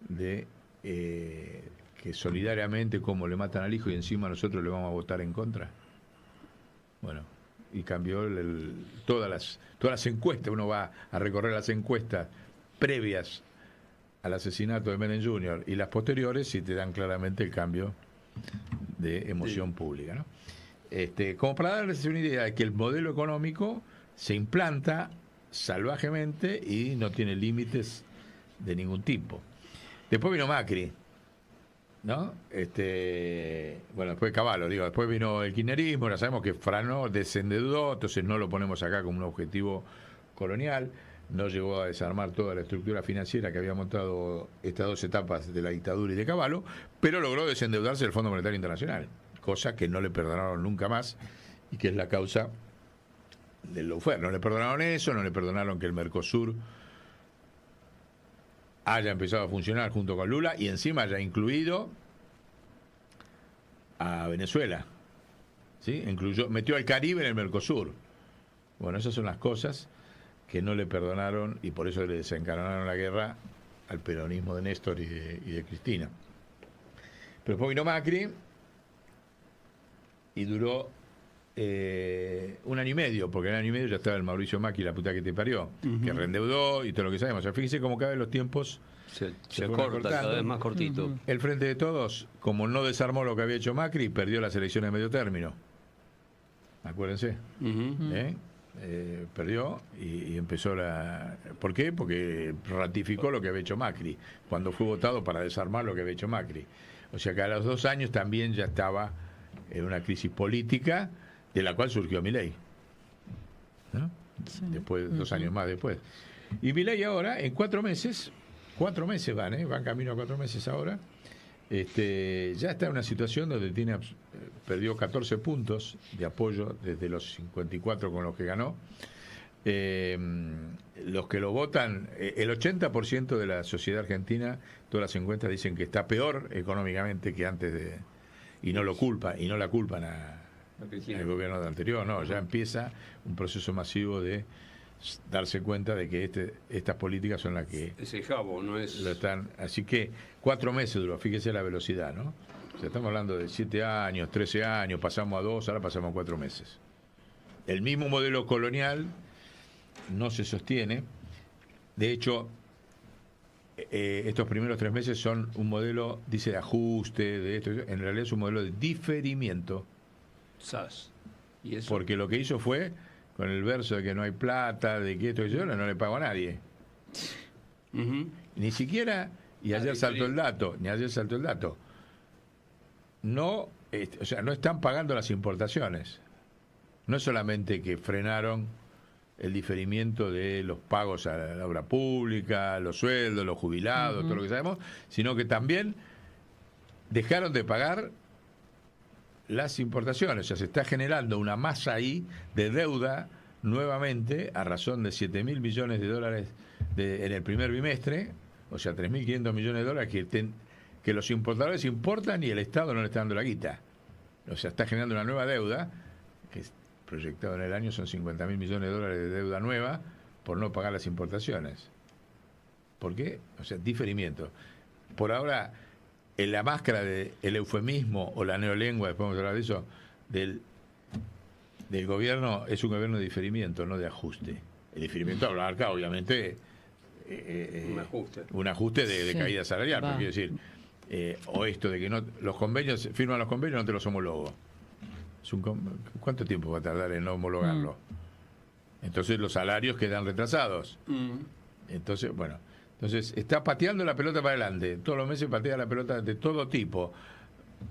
de que solidariamente, como le matan al hijo y encima nosotros le vamos a votar en contra. Bueno, y cambió todas las encuestas. Uno va a recorrer las encuestas previas al asesinato de Menem Jr. y las posteriores y te dan claramente el cambio de emoción pública, ¿no? Como para darles una idea de que el modelo económico se implanta salvajemente y no tiene límites de ningún tipo. Después vino Macri, ¿no? Bueno, después Cavallo, después vino el kirchnerismo, ya sabemos que Frano desendeudó, entonces no lo ponemos acá como un objetivo colonial, no llegó a desarmar toda la estructura financiera que había montado estas dos etapas de la dictadura y de Cavallo, pero logró desendeudarse del Fondo Monetario Internacional, cosa que no le perdonaron nunca más y que es la causa del lawfare. No le perdonaron eso, no le perdonaron que el Mercosur haya empezado a funcionar junto con Lula y encima haya incluido a Venezuela, ¿sí? Metió al Caribe en el Mercosur. Bueno, esas son las cosas que no le perdonaron y por eso le desencadenaron la guerra al peronismo de Néstor y de Cristina. Pero después vino Macri y duró un año y medio, porque en el año y medio ya estaba el Mauricio Macri, la puta que te parió, que reendeudó y todo lo que sabemos. O sea, fíjese cómo cada vez los tiempos se corta, cada vez más cortito. El Frente de Todos, como no desarmó lo que había hecho Macri, perdió las elecciones de medio término. Acuérdense. Perdió y empezó la... ¿Por qué? Porque ratificó lo que había hecho Macri, cuando fue votado para desarmar lo que había hecho Macri. O sea que a los 2 años también ya estaba en una crisis política de la cual surgió Milei, ¿no? Sí. Después, 2 años más después. Y Milei ahora, en 4 meses van camino a 4 meses ahora, ya está en una situación donde perdió 14 puntos de apoyo desde los 54 con los que ganó. Los que lo votan, el 80% de la sociedad argentina, todas las encuestas dicen que está peor económicamente que antes y no la culpan al gobierno anterior, no, ya empieza un proceso masivo de darse cuenta de que estas políticas son las que ese jabo no es lo están, así que 4 meses duró, fíjese la velocidad, ¿no? O sea, estamos hablando de 7 años, 13 años, pasamos a 2, ahora pasamos a 4 meses. El mismo modelo colonial no se sostiene. De hecho, estos primeros 3 meses son un modelo, dice, de ajuste, de esto, en realidad es un modelo de diferimiento. ¿Y eso? Porque lo que hizo fue, con el verso de que no hay plata, de que esto y eso, no le pago a nadie. Ni siquiera, y ayer saltó el dato, no, o sea, no están pagando las importaciones. No es solamente que frenaron el diferimiento de los pagos a la obra pública, los sueldos, los jubilados, todo lo que sabemos, sino que también dejaron de pagar las importaciones. O sea, se está generando una masa ahí de deuda nuevamente a razón de 7.000 millones de dólares en el primer bimestre, o sea, 3.500 millones de dólares que los importadores importan y el Estado no le está dando la guita. O sea, está generando una nueva deuda que proyectado en el año son 50.000 millones de dólares de deuda nueva por no pagar las importaciones. ¿Por qué? O sea, diferimiento. Por ahora, en la máscara del eufemismo o la neolengua, después vamos a hablar de eso, del gobierno, es un gobierno de diferimiento, no de ajuste. El diferimiento abarca, obviamente, un ajuste de caída salarial, porque quiere decir, o esto de que no los convenios, firman los convenios, no te los homologo. ¿Cuánto tiempo va a tardar en no homologarlo? Entonces los salarios quedan retrasados. Entonces, bueno, está pateando la pelota para adelante. Todos los meses patea la pelota de todo tipo,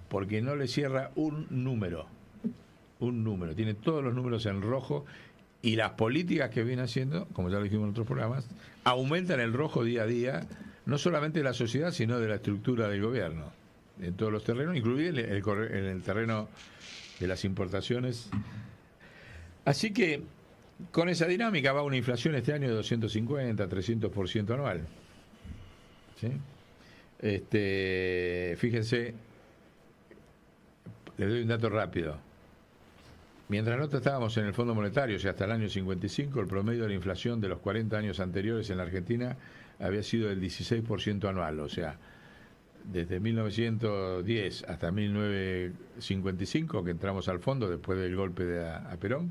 porque no le cierra un número. Tiene todos los números en rojo y las políticas que viene haciendo, como ya lo dijimos en otros programas, aumentan el rojo día a día, no solamente de la sociedad, sino de la estructura del gobierno, en todos los terrenos, incluido en el terreno de las importaciones. Así que con esa dinámica va una inflación este año de 250, 300% anual. ¿Sí? Fíjense, les doy un dato rápido. Mientras nosotros estábamos en el Fondo Monetario, o sea, hasta el año 55, el promedio de la inflación de los 40 años anteriores en la Argentina había sido del 16% anual, o sea, desde 1910 hasta 1955, que entramos al fondo después del golpe a Perón,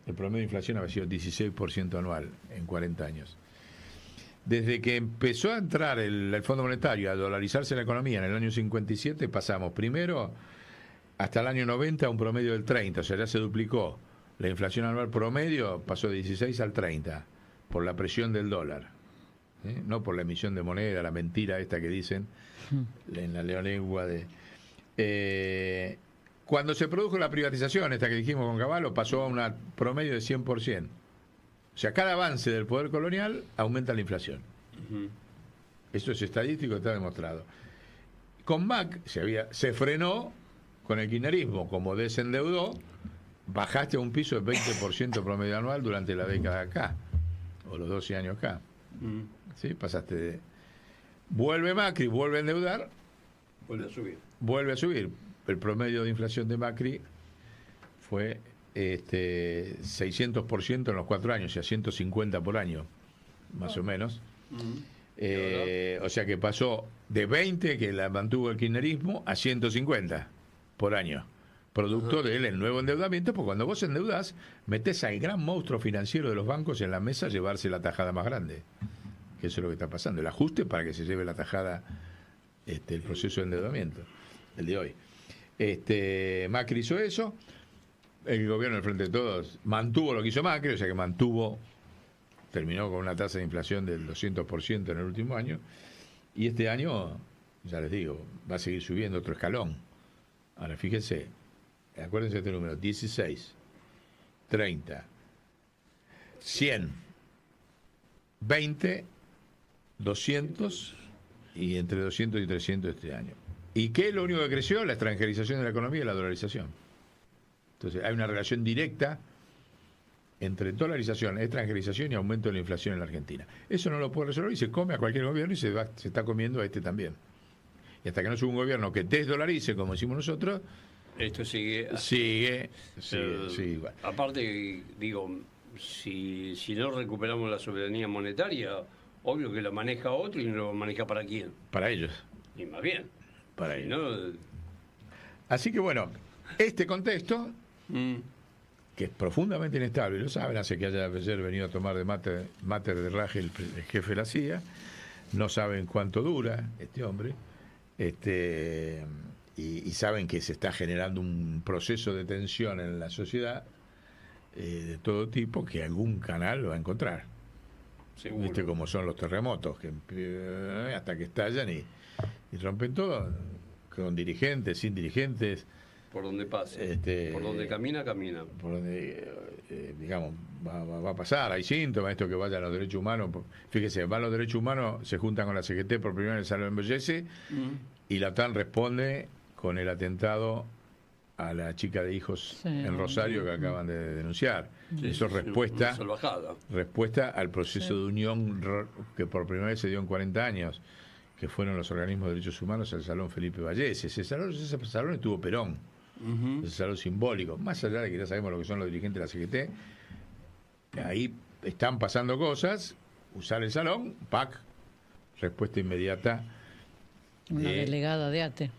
el promedio de inflación había sido 16% anual en 40 años. Desde que empezó a entrar el Fondo Monetario a dolarizarse la economía en el año 57, pasamos primero hasta el año 90 a un promedio del 30, o sea, ya se duplicó. La inflación anual promedio pasó de 16 al 30 por la presión del dólar, no por la emisión de moneda, la mentira esta que dicen en la lengua de... cuando se produjo la privatización, esta que dijimos con Cavallo, pasó a un promedio de 100%. O sea, cada avance del poder colonial aumenta la inflación. Eso es estadístico, está demostrado. Con Mac se frenó con el kirchnerismo, como desendeudó, bajaste a un piso del 20% promedio anual durante la década acá, o los 12 años acá. ¿Sí? Pasaste de... Vuelve Macri, vuelve a endeudar, vuelve a subir. El promedio de inflación de Macri fue 600% en los 4 años, o sea, 150 por año, más o menos. O sea que pasó de 20, que la mantuvo el kirchnerismo, a 150 por año. Producto del nuevo endeudamiento, porque cuando vos endeudás, metés al gran monstruo financiero de los bancos en la mesa a llevarse la tajada más grande. Que eso es lo que está pasando. El ajuste para que se lleve la tajada, el proceso de endeudamiento, el de hoy. Macri hizo eso. El gobierno del Frente de Todos mantuvo lo que hizo Macri, o sea que terminó con una tasa de inflación del 200% en el último año. Y este año, ya les digo, va a seguir subiendo otro escalón. Ahora, fíjense, acuérdense de este número: 16, 30, 100, 20, 200 y entre 200 y 300 este año. ¿Y qué es lo único que creció? La extranjerización de la economía y la dolarización. Entonces, hay una relación directa entre dolarización, extranjerización y aumento de la inflación en la Argentina. Eso no lo puede resolver y se come a cualquier gobierno y se está comiendo a este también. Y hasta que no suba un gobierno que desdolarice, como decimos nosotros, esto sigue igual. Aparte, digo, si no recuperamos la soberanía monetaria, obvio que la maneja otro y no lo maneja para quién. Para ellos. Y más bien. Para ellos. ¿No? Así que bueno, este contexto, que es profundamente inestable, y lo saben, hace que haya ayer venido a tomar de mate de raje el jefe de la CIA, no saben cuánto dura este hombre, y saben que se está generando un proceso de tensión en la sociedad de todo tipo, que algún canal va a encontrar. Seguro. ¿Viste cómo son los terremotos? Que hasta que estallan y rompen todo, con dirigentes, sin dirigentes. Por donde pase, por donde camina. Por donde, digamos, va a pasar. Hay síntomas, esto que vayan los derechos humanos. Fíjese, van los derechos humanos, se juntan con la CGT por primera vez en el Salón Bellese, y la OTAN responde con el atentado a la chica de hijos en Rosario que acaban de denunciar. Eso es respuesta al proceso de unión que por primera vez se dio en 40 años, que fueron los organismos de derechos humanos al Salón Felipe Vallés. Ese salón estuvo Perón. Ese salón simbólico. Más allá de que ya sabemos lo que son los dirigentes de la CGT, ahí están pasando cosas, usar el salón, ¡pac! Respuesta inmediata. Una delegada de ATE.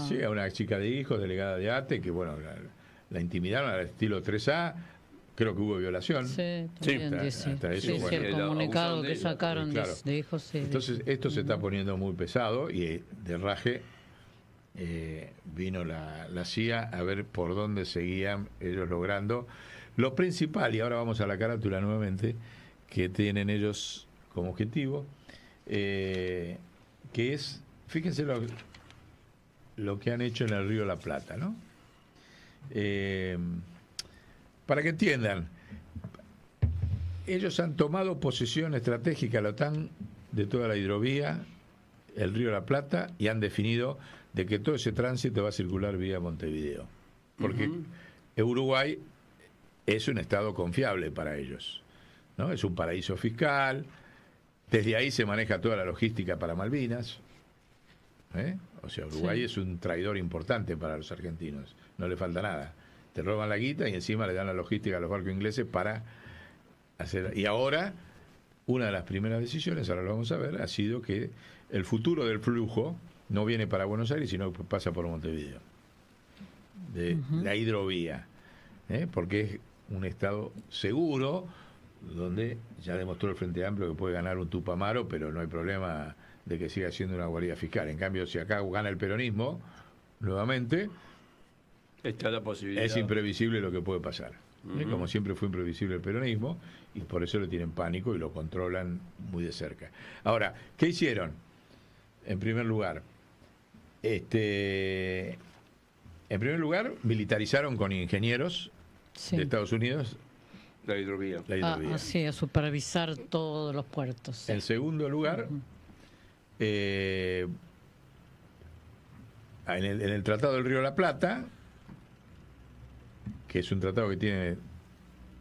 Sí, a una chica de hijos, delegada de ATE, que bueno, la intimidaron al estilo 3A, creo que hubo violación. Sí, también hasta eso, bueno, el comunicado que sacaron de hijos. Sí. Entonces, esto se está poniendo muy pesado y de raje vino la CIA a ver por dónde seguían ellos logrando lo principal, y ahora vamos a la carátula nuevamente, que tienen ellos como objetivo, que es, fíjense lo que han hecho en el Río de la Plata, ¿no? Para que entiendan, ellos han tomado posesión estratégica, la OTAN, de toda la hidrovía, el Río de la Plata, y han definido de que todo ese tránsito va a circular vía Montevideo. Porque Uruguay es un estado confiable para ellos, ¿no? Es un paraíso fiscal, desde ahí se maneja toda la logística para Malvinas. O sea, Uruguay es un traidor importante para los argentinos, no le falta nada. Te roban la guita y encima le dan la logística a los barcos ingleses para hacer. Y ahora, una de las primeras decisiones, ahora lo vamos a ver, ha sido que el futuro del flujo no viene para Buenos Aires, sino que pasa por Montevideo, de la hidrovía, porque es un estado seguro, donde ya demostró el Frente Amplio que puede ganar un Tupamaro, pero no hay problema de que siga siendo una guarida fiscal. En cambio, si acá gana el peronismo, nuevamente, Está la posibilidad. es imprevisible lo que puede pasar. Como siempre fue imprevisible el peronismo, y por eso le tienen pánico y lo controlan muy de cerca. Ahora, ¿qué hicieron? En primer lugar, militarizaron con ingenieros Sí. de Estados Unidos La hidrovía. la hidrovía. Sí, a supervisar todos los puertos. En segundo lugar, en el Tratado del Río de la Plata, que es un tratado que tiene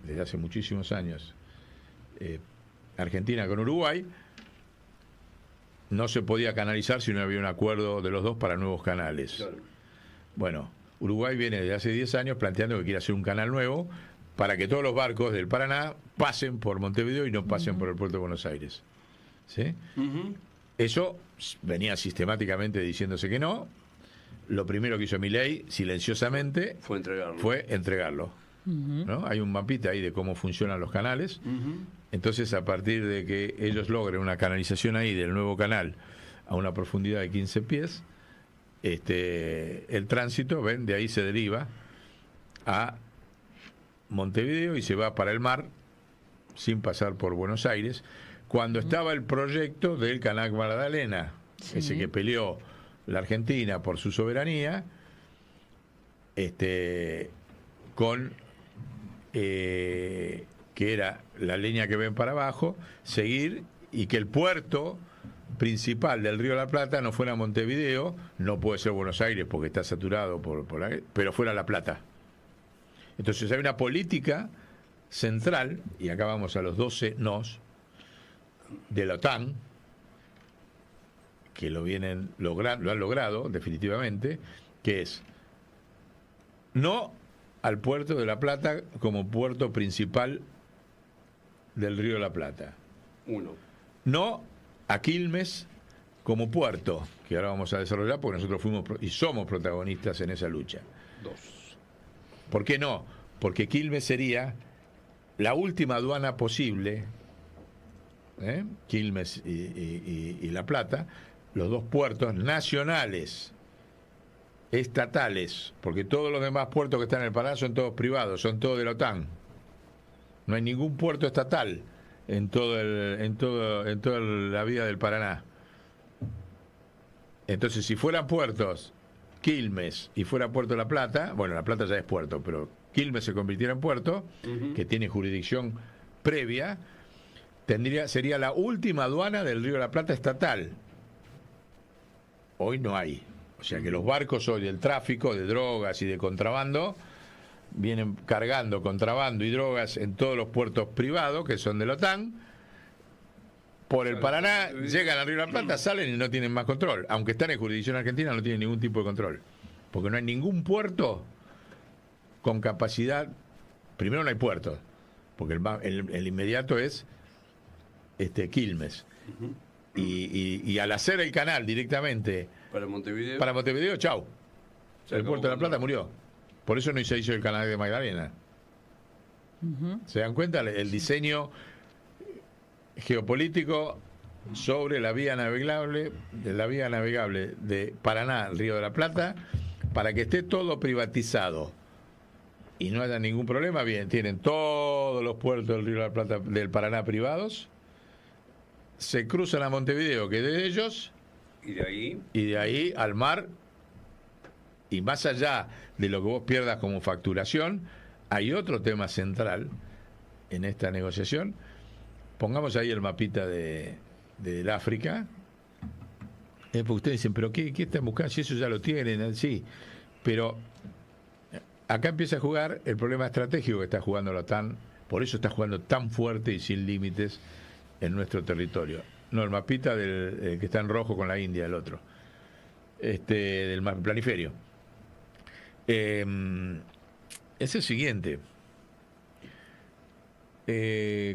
desde hace muchísimos años Argentina con Uruguay, no se podía canalizar si no había un acuerdo de los dos para nuevos canales. Claro. Bueno, Uruguay viene desde hace 10 años planteando que quiere hacer un canal nuevo para que todos los barcos del Paraná pasen por Montevideo y no pasen por el puerto de Buenos Aires. ¿Sí? Eso venía sistemáticamente diciéndose que no. Lo primero que hizo Milei, silenciosamente, Fue entregarlo. ¿No? Hay un mapita ahí de cómo funcionan los canales. Entonces, a partir de que ellos logren una canalización ahí del nuevo canal a una profundidad de 15 pies, el tránsito, de ahí se deriva a Montevideo y se va para el mar sin pasar por Buenos Aires. Cuando estaba el proyecto del Canal Magdalena, ese que peleó la Argentina por su soberanía, con que era la línea que ven para abajo, seguir y que el puerto principal del Río de la Plata no fuera Montevideo, no puede ser Buenos Aires porque está saturado pero fuera La Plata. Entonces hay una política central, y acá vamos a los 12 nos de la OTAN, que lo han logrado definitivamente, que es no al puerto de La Plata como puerto principal del Río de la Plata. 1. No a Quilmes como puerto, que ahora vamos a desarrollar porque nosotros fuimos y somos protagonistas en esa lucha. 2. ¿Por qué no? Porque Quilmes sería la última aduana posible, Quilmes y La Plata, los dos puertos nacionales, estatales, porque todos los demás puertos que están en el Paraná son todos privados, son todos de la OTAN. No hay ningún puerto estatal en toda la vía del Paraná. Entonces, si fueran puertos Quilmes y fuera Puerto La Plata, bueno, La Plata ya es puerto, pero Quilmes se convirtiera en puerto, que tiene jurisdicción previa, sería la última aduana del Río de la Plata estatal. Hoy no hay. O sea que los barcos hoy del tráfico de drogas y de contrabando vienen cargando contrabando y drogas en todos los puertos privados que son de la OTAN. Por el Paraná, llegan al Río de la Plata, salen y no tienen más control. Aunque están en jurisdicción argentina, no tienen ningún tipo de control. Porque no hay ningún puerto con capacidad. Primero no hay puertos, porque el inmediato es Quilmes. Y al hacer el canal directamente Para Montevideo, chau. El puerto de La Plata murió. Por eso no se hizo el canal de Magdalena. ¿Se dan cuenta? El diseño geopolítico sobre la vía navegable de Paraná, Río de la Plata, para que esté todo privatizado y no haya ningún problema. Bien, tienen todos los puertos del Río de la Plata, del Paraná privados, se cruzan a Montevideo, que es de ellos, y de ahí al mar. Y más allá de lo que vos pierdas como facturación, hay otro tema central en esta negociación. Pongamos ahí el mapita del África. Porque ustedes dicen, ¿pero qué están buscando? Si eso ya lo tienen, sí. Pero acá empieza a jugar el problema estratégico que está jugando la OTAN. Por eso está jugando tan fuerte y sin límites en nuestro territorio. No, el mapita que está en rojo con la India, el otro. Del planiferio. Es el siguiente.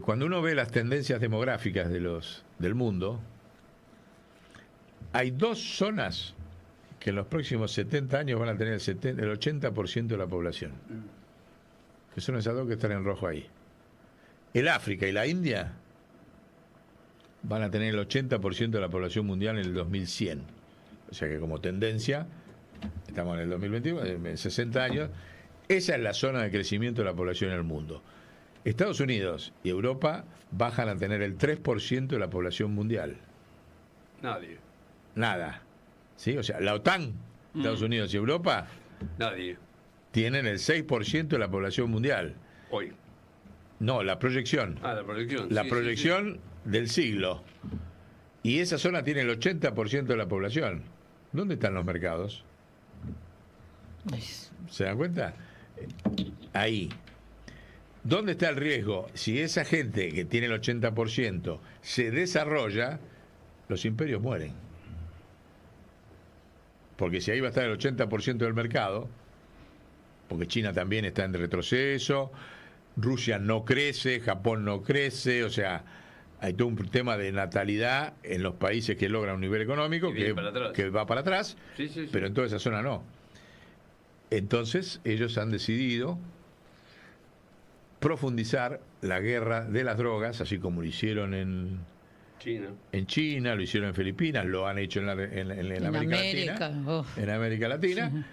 Cuando uno ve las tendencias demográficas del mundo, hay dos zonas que en los próximos 70 años van a tener el 80% de la población, que son esas dos que están en rojo ahí. El África y la India van a tener el 80% de la población mundial en el 2100. O sea que como tendencia, estamos en el 2021, en 60 años, esa es la zona de crecimiento de la población en el mundo. Estados Unidos y Europa bajan a tener el 3% de la población mundial. Nadie. Nada. ¿Sí? O sea, la OTAN, Estados Unidos y Europa, Nadie. tienen el 6% de la población mundial. Hoy. No, la proyección. La proyección. La Sí, proyección del siglo. Y esa zona tiene el 80% de la población. ¿Dónde están los mercados? ¿Se dan cuenta? Ahí. ¿Dónde está el riesgo? Si esa gente que tiene el 80% se desarrolla, los imperios mueren. Porque si ahí va a estar el 80% del mercado, porque China también está en retroceso, Rusia no crece, Japón no crece, o sea, hay todo un tema de natalidad en los países que logran un nivel económico que va para atrás, Sí. pero en toda esa zona no. Entonces ellos han decidido profundizar la guerra de las drogas, así como lo hicieron en China, lo hicieron en Filipinas, lo han hecho en América Latina. En América Latina. Sí.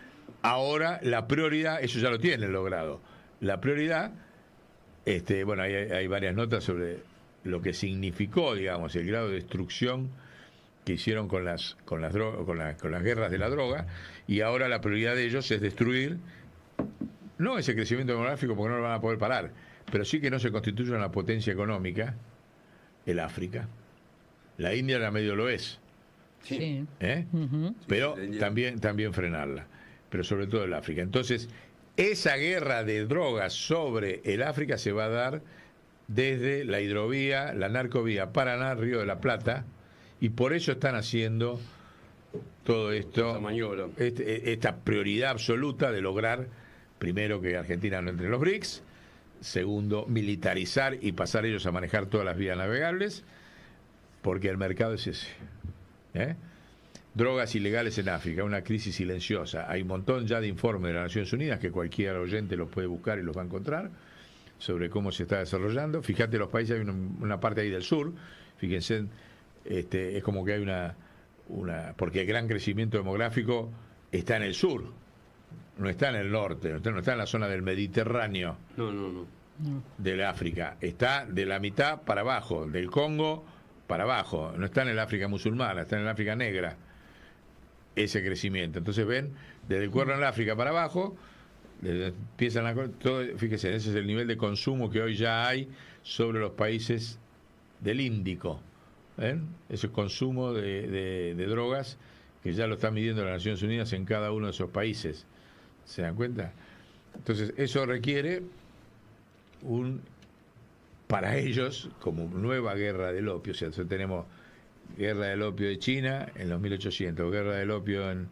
Ahora la prioridad, eso ya lo tienen logrado. La prioridad, bueno, hay varias notas sobre lo que significó, digamos, el grado de destrucción que hicieron con las guerras de la droga, y ahora la prioridad de ellos es destruir, no ese crecimiento demográfico porque no lo van a poder parar, pero sí que no se constituya una potencia económica, el África. La India la medio lo es. Sí. Pero también frenarla. Pero sobre todo el África. Entonces, esa guerra de drogas sobre el África se va a dar desde la hidrovía, la narcovía Paraná, Río de la Plata, y por eso están haciendo todo esto, esta prioridad absoluta de lograr, primero, que Argentina no entre en los BRICS, segundo, militarizar y pasar ellos a manejar todas las vías navegables, porque el mercado es ese. Drogas ilegales en África, una crisis silenciosa. Hay un montón ya de informes de las Naciones Unidas que cualquier oyente los puede buscar y los va a encontrar sobre cómo se está desarrollando. Fíjate, los países, hay una parte ahí del sur, fíjense, es como que hay una porque el gran crecimiento demográfico está en el sur, no está en el norte, no está en la zona del Mediterráneo. No. Del África, está de la mitad para abajo, del Congo para abajo, no está en el África musulmana, está en el África negra, ese crecimiento. Entonces ven, desde el Cuerno en el África para abajo, empiezan todo, fíjese, ese es el nivel de consumo que hoy ya hay sobre los países del Índico. ¿Ven? Ese consumo de drogas que ya lo están midiendo las Naciones Unidas en cada uno de esos países. ¿Se dan cuenta? Entonces, eso requiere para ellos, como nueva guerra del opio. O sea, tenemos guerra del opio de China en los 1800, guerra del opio en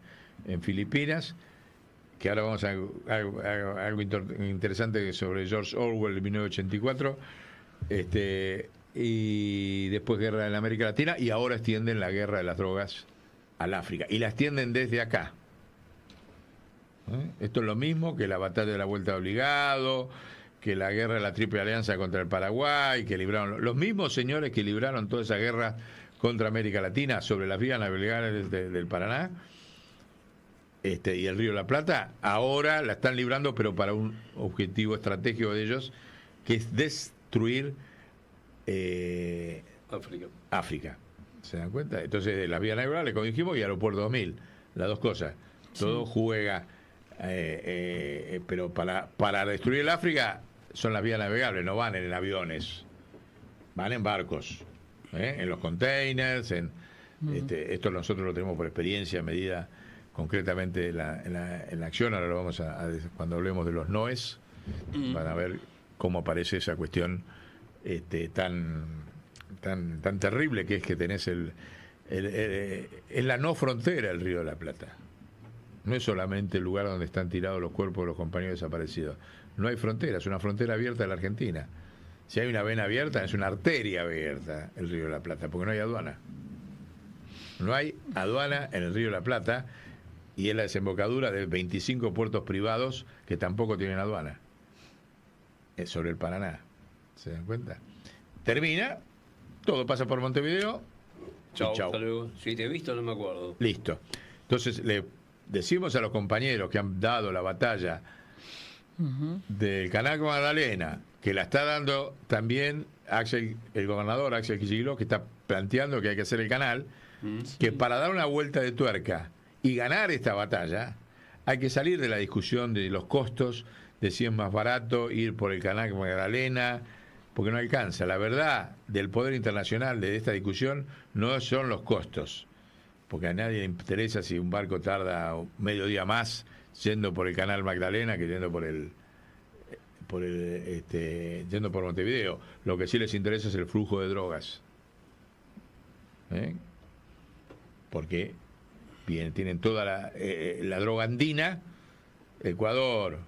Filipinas, que ahora vamos a algo interesante sobre George Orwell de 1984, y después guerra en América Latina, y ahora extienden la guerra de las drogas al África, y la extienden desde acá. Esto es lo mismo que la batalla de la Vuelta de Obligado, que la guerra de la Triple Alianza contra el Paraguay, que libraron los mismos señores que libraron toda esa guerra contra América Latina sobre las vías navegables del Paraná y el Río de la Plata, ahora la están librando, pero para un objetivo estratégico de ellos, que es destruir África. ¿Se dan cuenta? Entonces, de las vías navegables, como dijimos, y Aeropuerto 2000, las dos cosas. Todo juega, pero para destruir el África son las vías navegables, no van en aviones, van en barcos, en los containers, esto nosotros lo tenemos por experiencia, medida concretamente en la acción. Ahora lo vamos cuando hablemos de los NOES, van a ver cómo aparece esa cuestión tan terrible que es que tenés en la no frontera el Río de la Plata. No es solamente el lugar donde están tirados los cuerpos de los compañeros desaparecidos. No hay frontera, es una frontera abierta de la Argentina. Si hay una vena abierta, es una arteria abierta el Río de la Plata, porque no hay aduana. No hay aduana en el Río de la Plata, y es la desembocadura de 25 puertos privados que tampoco tienen aduana. Es sobre el Paraná. ¿Se dan cuenta? Termina, todo pasa por Montevideo. Chao, y chao. hasta luego. Si te he visto, no me acuerdo. Listo. Entonces le decimos a los compañeros que han dado la batalla del Canal Magdalena, que la está dando también el gobernador Axel Kicillof, que está planteando que hay que hacer el canal, que para dar una vuelta de tuerca y ganar esta batalla, hay que salir de la discusión de los costos, de si es más barato ir por el Canal Magdalena, porque no alcanza. La verdad del poder internacional de esta discusión no son los costos, porque a nadie le interesa si un barco tarda medio día más yendo por el Canal Magdalena que yendo yendo por Montevideo. Lo que sí les interesa es el flujo de drogas. Porque tienen toda la droga andina, Ecuador,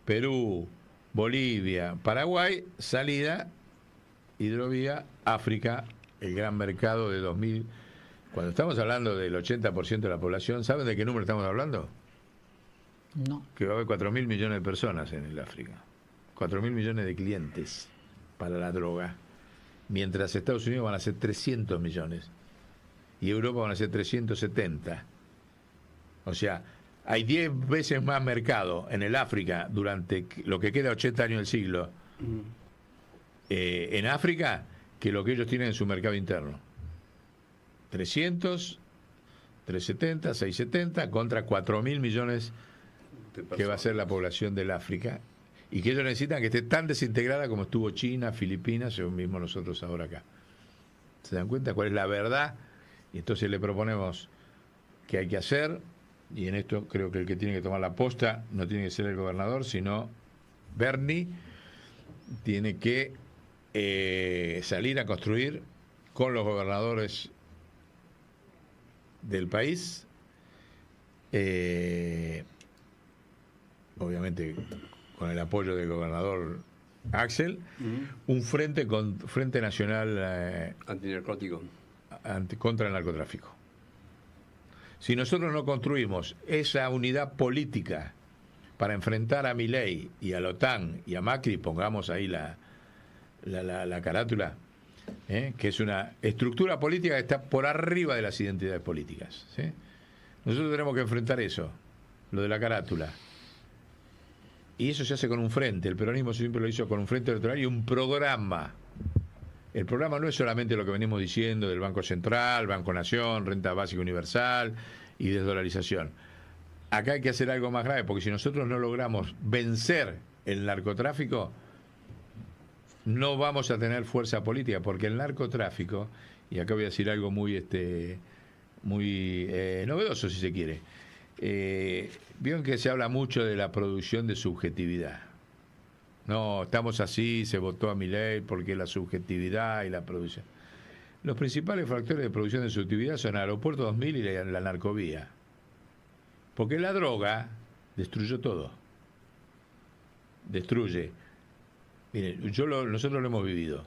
Perú, Bolivia, Paraguay, salida, hidrovía, África, el gran mercado de 2000. Cuando estamos hablando del 80% de la población, ¿saben de qué número estamos hablando? No. Que va a haber 4.000 millones de personas en el África. 4.000 millones de clientes para la droga. Mientras Estados Unidos van a ser 300 millones. Y Europa van a ser 370. O sea, hay 10 veces más mercado en el África durante lo que queda 80 años del siglo. En África que lo que ellos tienen en su mercado interno. 300, 370, 670 contra 4.000 millones que va a ser la población del África, y que ellos necesitan que esté tan desintegrada como estuvo China, Filipinas, según mismo nosotros ahora acá. ¿Se dan cuenta cuál es la verdad? Y entonces le proponemos que hay que hacer, y en esto creo que el que tiene que tomar la posta no tiene que ser el gobernador, sino Bernie. Tiene que salir a construir con los gobernadores del país, obviamente con el apoyo del gobernador Axel, un frente nacional Antinarcótico. contra el narcotráfico. Si nosotros no construimos esa unidad política para enfrentar a Milei y a la OTAN y a Macri, pongamos ahí la carátula, que es una estructura política que está por arriba de las identidades políticas, ¿sí? Nosotros tenemos que enfrentar eso, lo de la carátula. Y eso se hace con un frente. El peronismo siempre lo hizo con un frente electoral y un programa. El programa no es solamente lo que venimos diciendo del Banco Central, Banco Nación, Renta Básica Universal y desdolarización. Acá hay que hacer algo más grave, porque si nosotros no logramos vencer el narcotráfico, no vamos a tener fuerza política, porque el narcotráfico, y acá voy a decir algo muy novedoso si se quiere, vieron que se habla mucho de la producción de subjetividad. No, estamos así, se votó a Milei porque la subjetividad y la producción. Los principales factores de producción de subjetividad son el Aeropuerto 2000 y la narcovía. Porque la droga destruyó todo. Destruye. Miren, nosotros lo hemos vivido.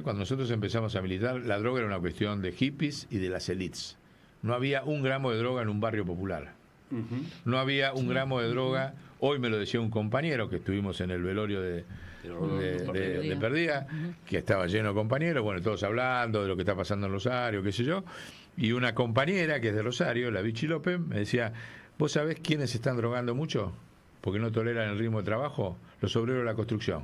Cuando nosotros empezamos a militar, la droga era una cuestión de hippies y de las élites. No había un gramo de droga en un barrio popular. No había un gramo de droga. Hoy me lo decía un compañero que estuvimos en el velorio de Perdía, que estaba lleno de compañeros, bueno, todos hablando de lo que está pasando en Rosario, qué sé yo, y una compañera que es de Rosario, la Vichy López, me decía: ¿vos sabés quiénes se están drogando mucho? Porque no toleran el ritmo de trabajo. Los obreros de la construcción.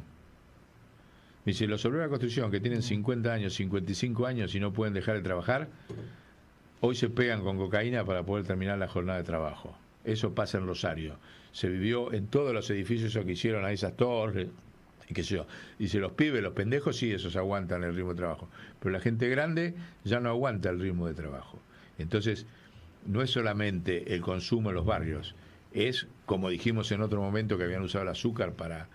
Me dice: los obreros de la construcción que tienen 50 años, 55 años y no pueden dejar de trabajar, hoy se pegan con cocaína para poder terminar la jornada de trabajo. Eso pasa en Rosario. Se vivió en todos los edificios eso que hicieron a esas torres, y qué sé yo. Dice: los pibes, los pendejos, sí, esos aguantan el ritmo de trabajo. Pero la gente grande ya no aguanta el ritmo de trabajo. Entonces, no es solamente el consumo en los barrios, es, como dijimos en otro momento, que habían usado el azúcar para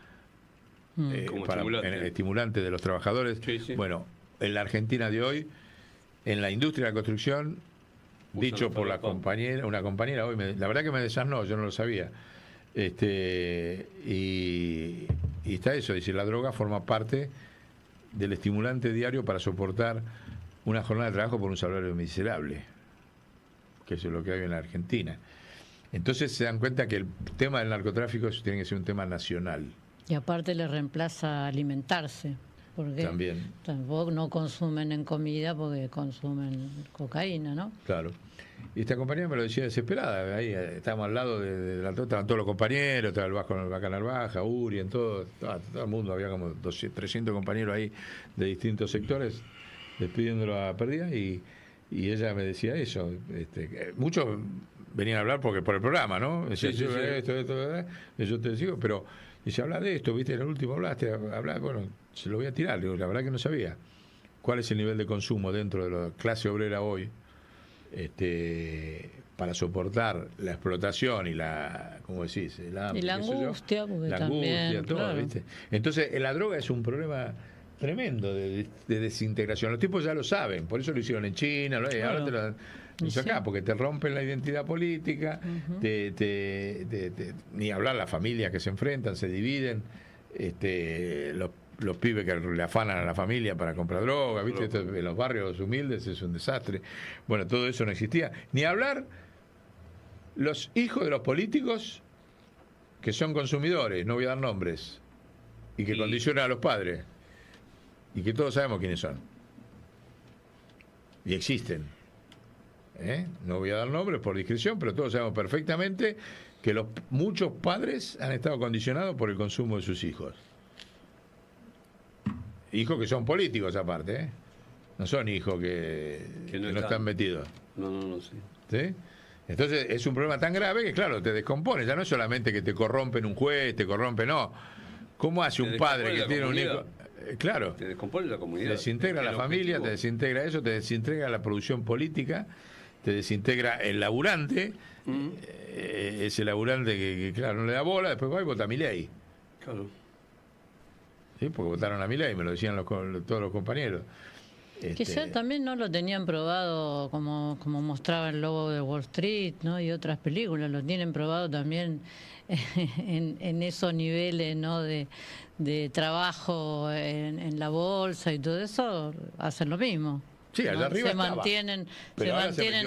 el estimulante de los trabajadores. Sí, sí. Bueno, en la Argentina de hoy, en la industria de la construcción, dicho por una compañera hoy, la verdad que me desasnó, yo no lo sabía. Y está eso, dice: la droga forma parte del estimulante diario para soportar una jornada de trabajo por un salario miserable, que eso es lo que hay en la Argentina. Entonces se dan cuenta que el tema del narcotráfico tiene que ser un tema nacional. Y aparte le reemplaza alimentarse. porque También. tampoco no consumen en comida porque consumen cocaína, ¿no? Claro. Y esta compañera me lo decía desesperada. Ahí estábamos al lado de la estaban todos los compañeros, estaba el Vasco Bacanal Baja, Uri, en todo el mundo, había como 300 compañeros ahí de distintos sectores despidiéndolo a pérdida y ella me decía eso. Muchos venían a hablar por el programa, ¿no? Decía, Sí. esto, yo te digo, pero dice, habla de esto, viste, en el último hablaste, bueno, se lo voy a tirar, digo, la verdad que no sabía cuál es el nivel de consumo dentro de la clase obrera hoy, para soportar la explotación y la, ¿cómo decís? Y la angustia, porque la también, angustia, todo, claro. ¿viste? Entonces, la droga es un problema tremendo de desintegración. Los tipos ya lo saben, por eso lo hicieron en China, ahora te lo hizo acá, porque te rompen la identidad política, ni hablar las familias que se enfrentan, se dividen, los pibes que le afanan a la familia para comprar droga, ¿viste? Esto, en los barrios humildes es un desastre. Bueno, todo eso no existía. Ni hablar los hijos de los políticos que son consumidores, no voy a dar nombres, y que condicionan a los padres, y que todos sabemos quiénes son. Y existen. No voy a dar nombres por discreción, pero todos sabemos perfectamente que muchos padres han estado condicionados por el consumo de sus hijos. Hijos que son políticos aparte, no son hijos que no están metidos. No, sí. ¿Sí? Entonces es un problema tan grave que, claro, te descompone. Ya no es solamente que te corrompen un juez, te corrompen, no. ¿Cómo hace un padre que tiene un hijo? Claro. Te descompone la comunidad. Te desintegra la familia, te desintegra eso, te desintegra la producción política, te desintegra el laburante, ese laburante que, claro, no le da bola, después va y vota a Milei. Claro. ¿Sí? Porque votaron a Milei, me lo decían todos los compañeros. Quizá también no lo tenían probado como mostraba el Lobo de Wall Street, ¿no? Y otras películas, lo tienen probado también en esos niveles, ¿no? de trabajo en la bolsa y todo eso, hacen lo mismo. Sí, allá ¿no? arriba se mantienen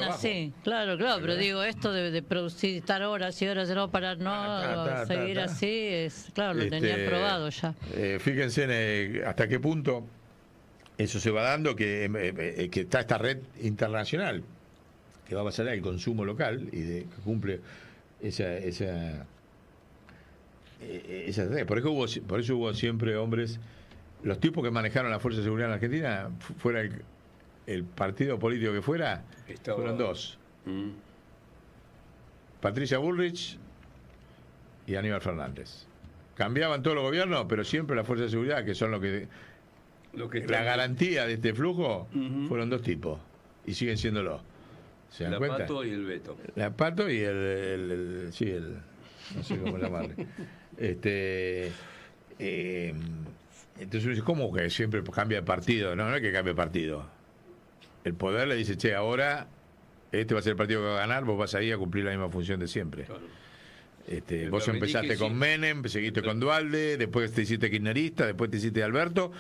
así, claro, pero digo, esto de producir, estar horas y horas de no parar, no seguir así, es claro, lo tenían probado ya. Fíjense hasta qué punto eso se va dando, que está esta red internacional que va más allá del consumo local y que cumple esa red. Por eso hubo siempre hombres, los tipos que manejaron la Fuerza de Seguridad en Argentina, fuera el partido político que fuera, fueron dos. Patricia Bullrich y Aníbal Fernández. Cambiaban todos los gobiernos, pero siempre la Fuerza de Seguridad, que son la garantía de este flujo, fueron dos tipos. Y siguen siéndolo. ¿Se dan cuenta? La Pato y el Beto. La Pato y el no sé cómo llamarle. Entonces, ¿cómo que siempre cambia de partido? No es que cambie de partido. El poder le dice, che, ahora este va a ser el partido que va a ganar, vos vas a ir a cumplir la misma función de siempre. Claro. Vos empezaste con Menem, seguiste con Dualde, después te hiciste kirchnerista, después te hiciste Alberto,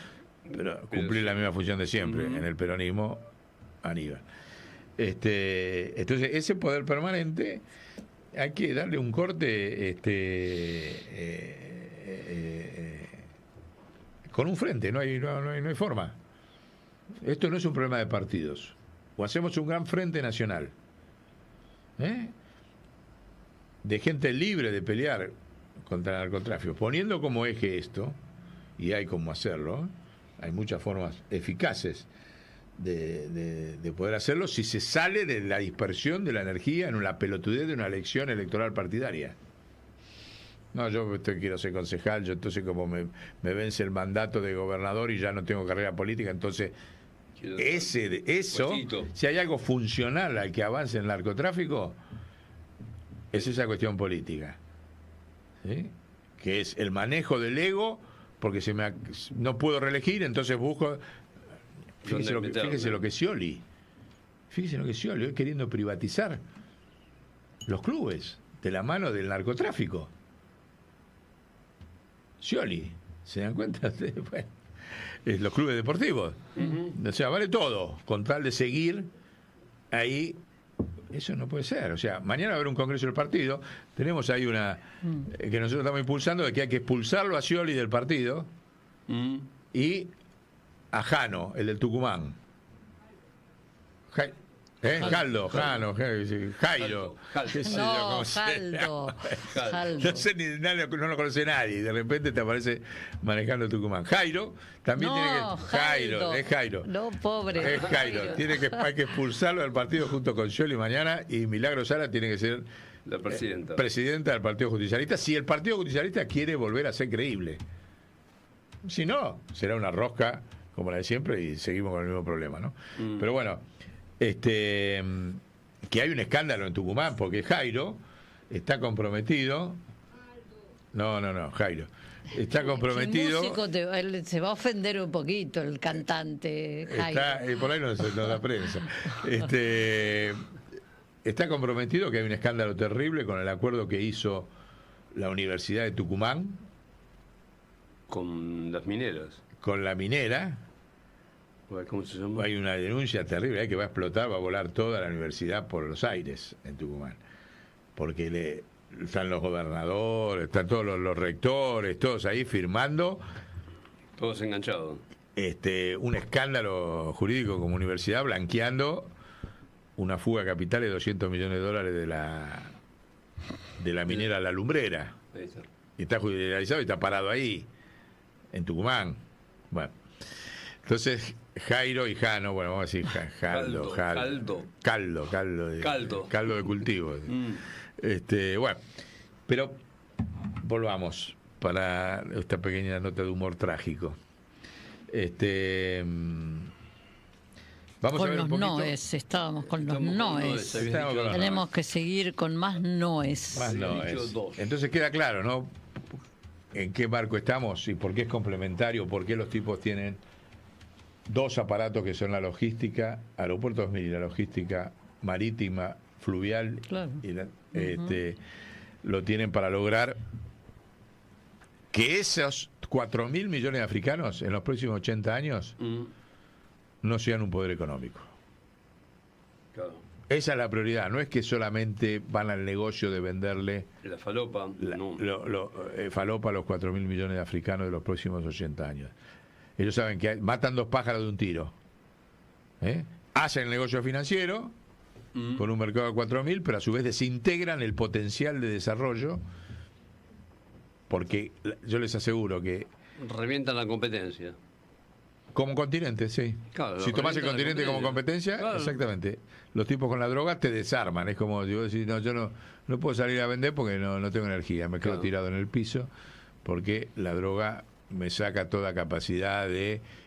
pero cumplir la misma función de siempre. En el peronismo, Aníbal. Entonces, ese poder permanente hay que darle un corte con un frente, no hay forma. Esto no es un problema de partidos. O hacemos un gran frente nacional, de gente libre de pelear contra el narcotráfico, poniendo como eje esto, y hay cómo hacerlo, hay muchas formas eficaces de poder hacerlo si se sale de la dispersión de la energía en la pelotudez de una elección electoral partidaria. No, yo quiero ser concejal, yo entonces como me vence el mandato de gobernador y ya no tengo carrera política, entonces eso, si hay algo funcional al que avance el narcotráfico, es esa cuestión política, ¿sí? Que es el manejo del ego, porque no puedo reelegir, entonces busco. Fíjese lo que es Scioli. Fíjese lo que es Scioli, hoy queriendo privatizar los clubes de la mano del narcotráfico. Scioli, ¿se dan cuenta? Bueno, los clubes deportivos. O sea, vale todo, con tal de seguir ahí. Eso no puede ser. O sea, mañana va a haber un congreso del partido. Tenemos ahí una que nosotros estamos impulsando, de que hay que expulsarlo a Scioli del partido y a Jano, el del Tucumán. Jaldo, Jano, Jairo. qué sé yo, No, cómo se Jaldo. llama. Jaldo. No sé no lo conoce nadie. De repente te aparece manejando Tucumán. Jairo también tiene que. Jairo, es Jairo. No, pobre. Es Jairo. Hay que expulsarlo del partido junto con Scioli mañana y Milagro Sala tiene que ser La presidenta. presidenta del Partido Justicialista si el Partido Justicialista quiere volver a ser creíble. Si no, será una rosca como la de siempre y seguimos con el mismo problema, ¿no? Pero bueno, que hay un escándalo en Tucumán porque Jairo está comprometido. No, Jairo. Está comprometido. El músico él se va a ofender un poquito, el cantante Jairo. Por ahí no da prensa. Está comprometido, que hay un escándalo terrible con el acuerdo que hizo la Universidad de Tucumán Con las mineras. con la minera. ¿Cómo se llama? Hay una denuncia terrible que va a explotar, va a volar toda la universidad por los aires en Tucumán. Porque están los gobernadores, están todos los rectores, todos ahí firmando Todos enganchados. un escándalo jurídico como universidad, blanqueando una fuga de capitales de $200 millones de la minera La Lumbrera. Ahí está. Y está judicializado y está parado ahí, en Tucumán. Bueno, entonces Jairo y Jano, bueno, vamos a decir caldo de cultivo. Bueno, pero volvamos para esta pequeña nota de humor trágico. Vamos con a ver los un poquito. noes, estábamos con los Estamos con noes. Estábamos con los Tenemos que seguir con más noes. Más no Dicho es. dos. Entonces queda claro, ¿no? En qué marco estamos y por qué es complementario, por qué los tipos tienen dos aparatos que son la logística, aeropuertos y la logística marítima, fluvial, Claro. y lo tienen para lograr que esos 4.000 millones de africanos en los próximos 80 años no sean un poder económico. Claro. Esa es la prioridad, no es que solamente van al negocio de venderle La falopa. No. falopa a los 4.000 millones de africanos de los próximos 80 años. Ellos saben que matan dos pájaros de un tiro. Hacen el negocio financiero con un mercado de 4.000, pero a su vez desintegran el potencial de desarrollo, porque yo les aseguro que Revientan la competencia. como continente, sí. Claro, Si tomás el revientan la continente como competencia, Claro. exactamente. Los tipos con la droga te desarman. Es como yo decir, no, yo no puedo salir a vender porque no tengo energía. Me quedo Claro. tirado en el piso porque la droga me saca toda capacidad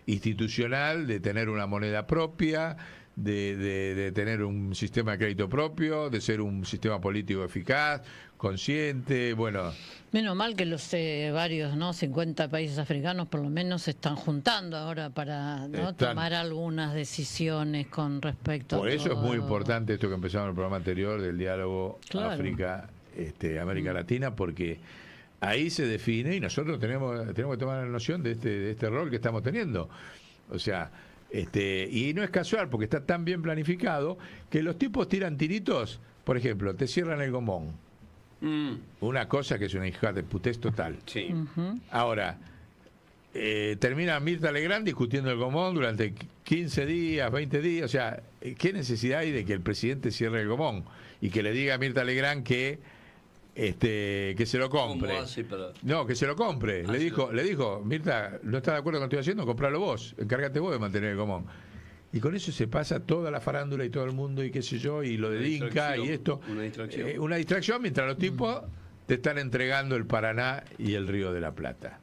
institucional, de tener una moneda propia, de tener un sistema de crédito propio, de ser un sistema político eficaz, consciente, bueno. Menos mal que los varios, 50 países africanos por lo menos se están juntando ahora para Están. tomar algunas decisiones con respecto Por a eso es muy todo. importante esto que empezamos en el programa anterior del diálogo Claro. África, América Latina, porque ahí se define y nosotros tenemos que tomar la noción de este rol que estamos teniendo. O sea, y no es casual porque está tan bien planificado que los tipos tiran tiritos, por ejemplo, te cierran el Gomón. Una cosa que es una hija de putés total. Sí. Ahora, termina Mirta Legrand discutiendo el Gomón durante 15 días, 20 días. O sea, ¿qué necesidad hay de que el presidente cierre el Gomón y que le diga a Mirta Legrand que se lo compre? ¿Cómo hace para...? No, que se lo compre. Le dijo, Mirta, no está de acuerdo con lo que estoy haciendo, compralo vos, encárgate vos de mantener el Gomón. Y con eso se pasa toda la farándula y todo el mundo y qué sé yo, y lo Una de Inca y distracción, esto. una distracción. Una distracción mientras los tipos te están entregando el Paraná y el Río de la Plata.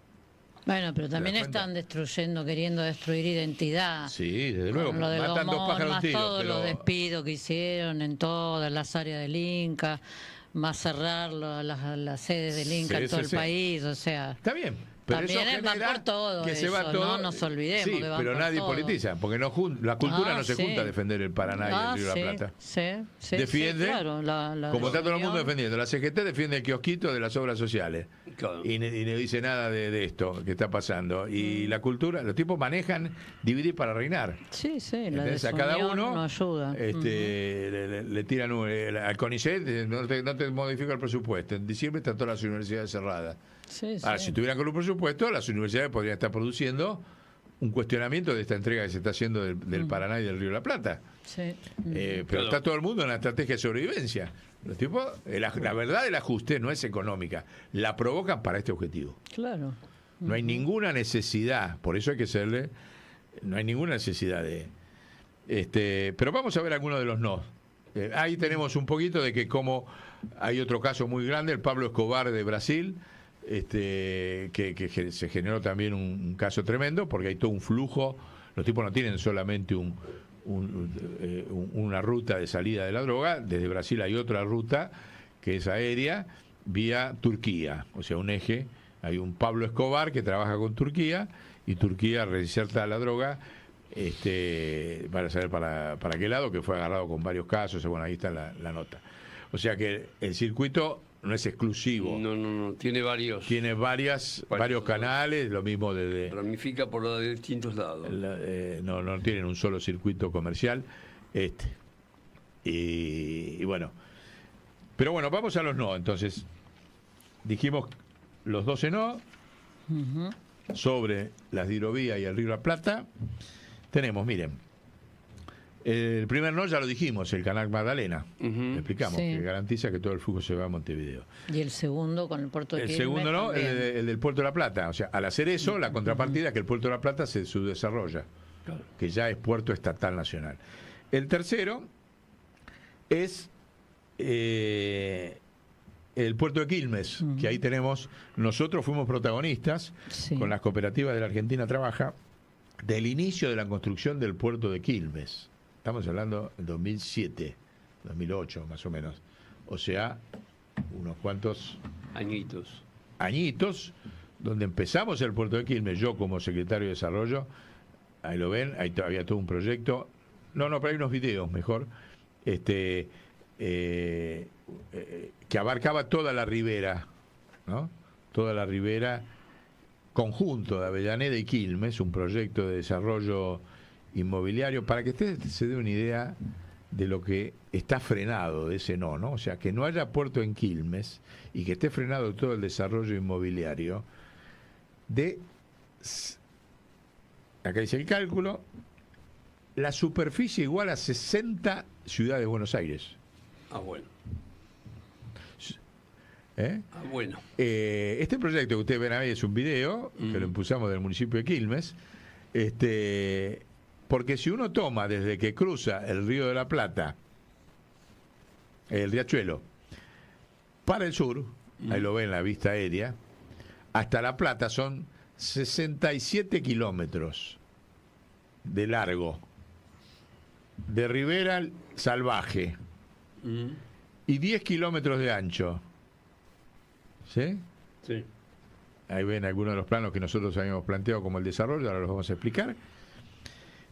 Bueno, pero también ¿Te das cuenta? están destruyendo, queriendo destruir identidad. Sí, desde luego. Con lo del Matan dos Gomón, pájaros de un más tiro. todos pero- los despidos que hicieron en todas las áreas del Inca, más cerrar las sedes del Inca en todo el Sí. país, o sea... Está bien. Pero También eso van genera por todo que se va eso, todo. no nos olvidemos Sí, que van pero por nadie todo. politiza, porque la cultura Ah, no se sí. junta a defender el Paraná y el Río de la Plata. Sí, Defiende, sí, claro, la como está todo el mundo opinión. defendiendo. La CGT defiende el kiosquito de las obras sociales. Claro. Y no dice nada de esto que está pasando. Y la cultura, los tipos manejan dividir para reinar. Sí, sí, la Entonces, a cada desunión uno no ayuda. le tiran al CONICET, no te modifica el presupuesto. En diciembre están todas las universidades cerradas. Sí, Ahora, sí. si tuvieran con un presupuesto, las universidades podrían estar produciendo un cuestionamiento de esta entrega que se está haciendo del Paraná y del Río de la Plata. Sí. Pero Claro. está todo el mundo en la estrategia de sobrevivencia. Los tipos, la verdad del ajuste no es económica, la provocan para este objetivo. Claro. No hay ninguna necesidad, por eso hay que serle, no hay ninguna necesidad de... pero vamos a ver algunos de los no. Ahí tenemos un poquito de que como hay otro caso muy grande, el Pablo Escobar de Brasil, que se generó también un caso tremendo, porque hay todo un flujo, los tipos no tienen solamente una ruta de salida de la droga, desde Brasil hay otra ruta que es aérea, vía Turquía, o sea, un eje, hay un Pablo Escobar que trabaja con Turquía, y Turquía reinserta la droga, para saber para qué lado, que fue agarrado con varios casos, bueno, ahí está la nota. O sea que el circuito no es exclusivo. No, tiene varios. Tiene varios canales, lo mismo de Ramifica por los distintos lados. no tienen un solo circuito comercial. Y bueno. Pero bueno, vamos a los no. Entonces, dijimos los 12 no sobre las hidrovías y el Río de la Plata. Tenemos, miren, el primer no ya lo dijimos, el canal Magdalena. Le explicamos, Sí. que garantiza que todo el flujo se va a Montevideo. Y el segundo con el puerto de El Quilmes segundo no, también. el del Puerto de la Plata. O sea, al hacer eso, la contrapartida es que el Puerto de la Plata se subdesarrolla, Claro. que ya es puerto estatal nacional. El tercero es el puerto de Quilmes, que ahí tenemos, nosotros fuimos protagonistas Sí. con las cooperativas de la Argentina Trabaja del inicio de la construcción del puerto de Quilmes. Estamos hablando del 2007, 2008 más o menos. O sea, unos cuantos Añitos. añitos, donde empezamos el puerto de Quilmes, yo como secretario de Desarrollo, ahí lo ven, ahí había todo un proyecto, pero hay unos videos mejor, que abarcaba toda la ribera, ¿no? Toda la ribera, conjunto de Avellaneda y Quilmes, un proyecto de desarrollo inmobiliario, para que usted se dé una idea de lo que está frenado de ese no, ¿no? O sea, que no haya puerto en Quilmes y que esté frenado todo el desarrollo inmobiliario acá dice el cálculo, la superficie igual a 60 ciudades de Buenos Aires. Ah, bueno. ¿Eh? Ah, bueno. Este proyecto que ustedes ven ahí es un video que lo impulsamos del municipio de Quilmes, porque si uno toma desde que cruza el Río de la Plata, el Riachuelo, para el sur, ahí lo ven en la vista aérea, hasta La Plata son 67 kilómetros de largo, de ribera salvaje, y 10 kilómetros de ancho. ¿Sí? Sí. Ahí ven algunos de los planos que nosotros habíamos planteado como el desarrollo, ahora los vamos a explicar.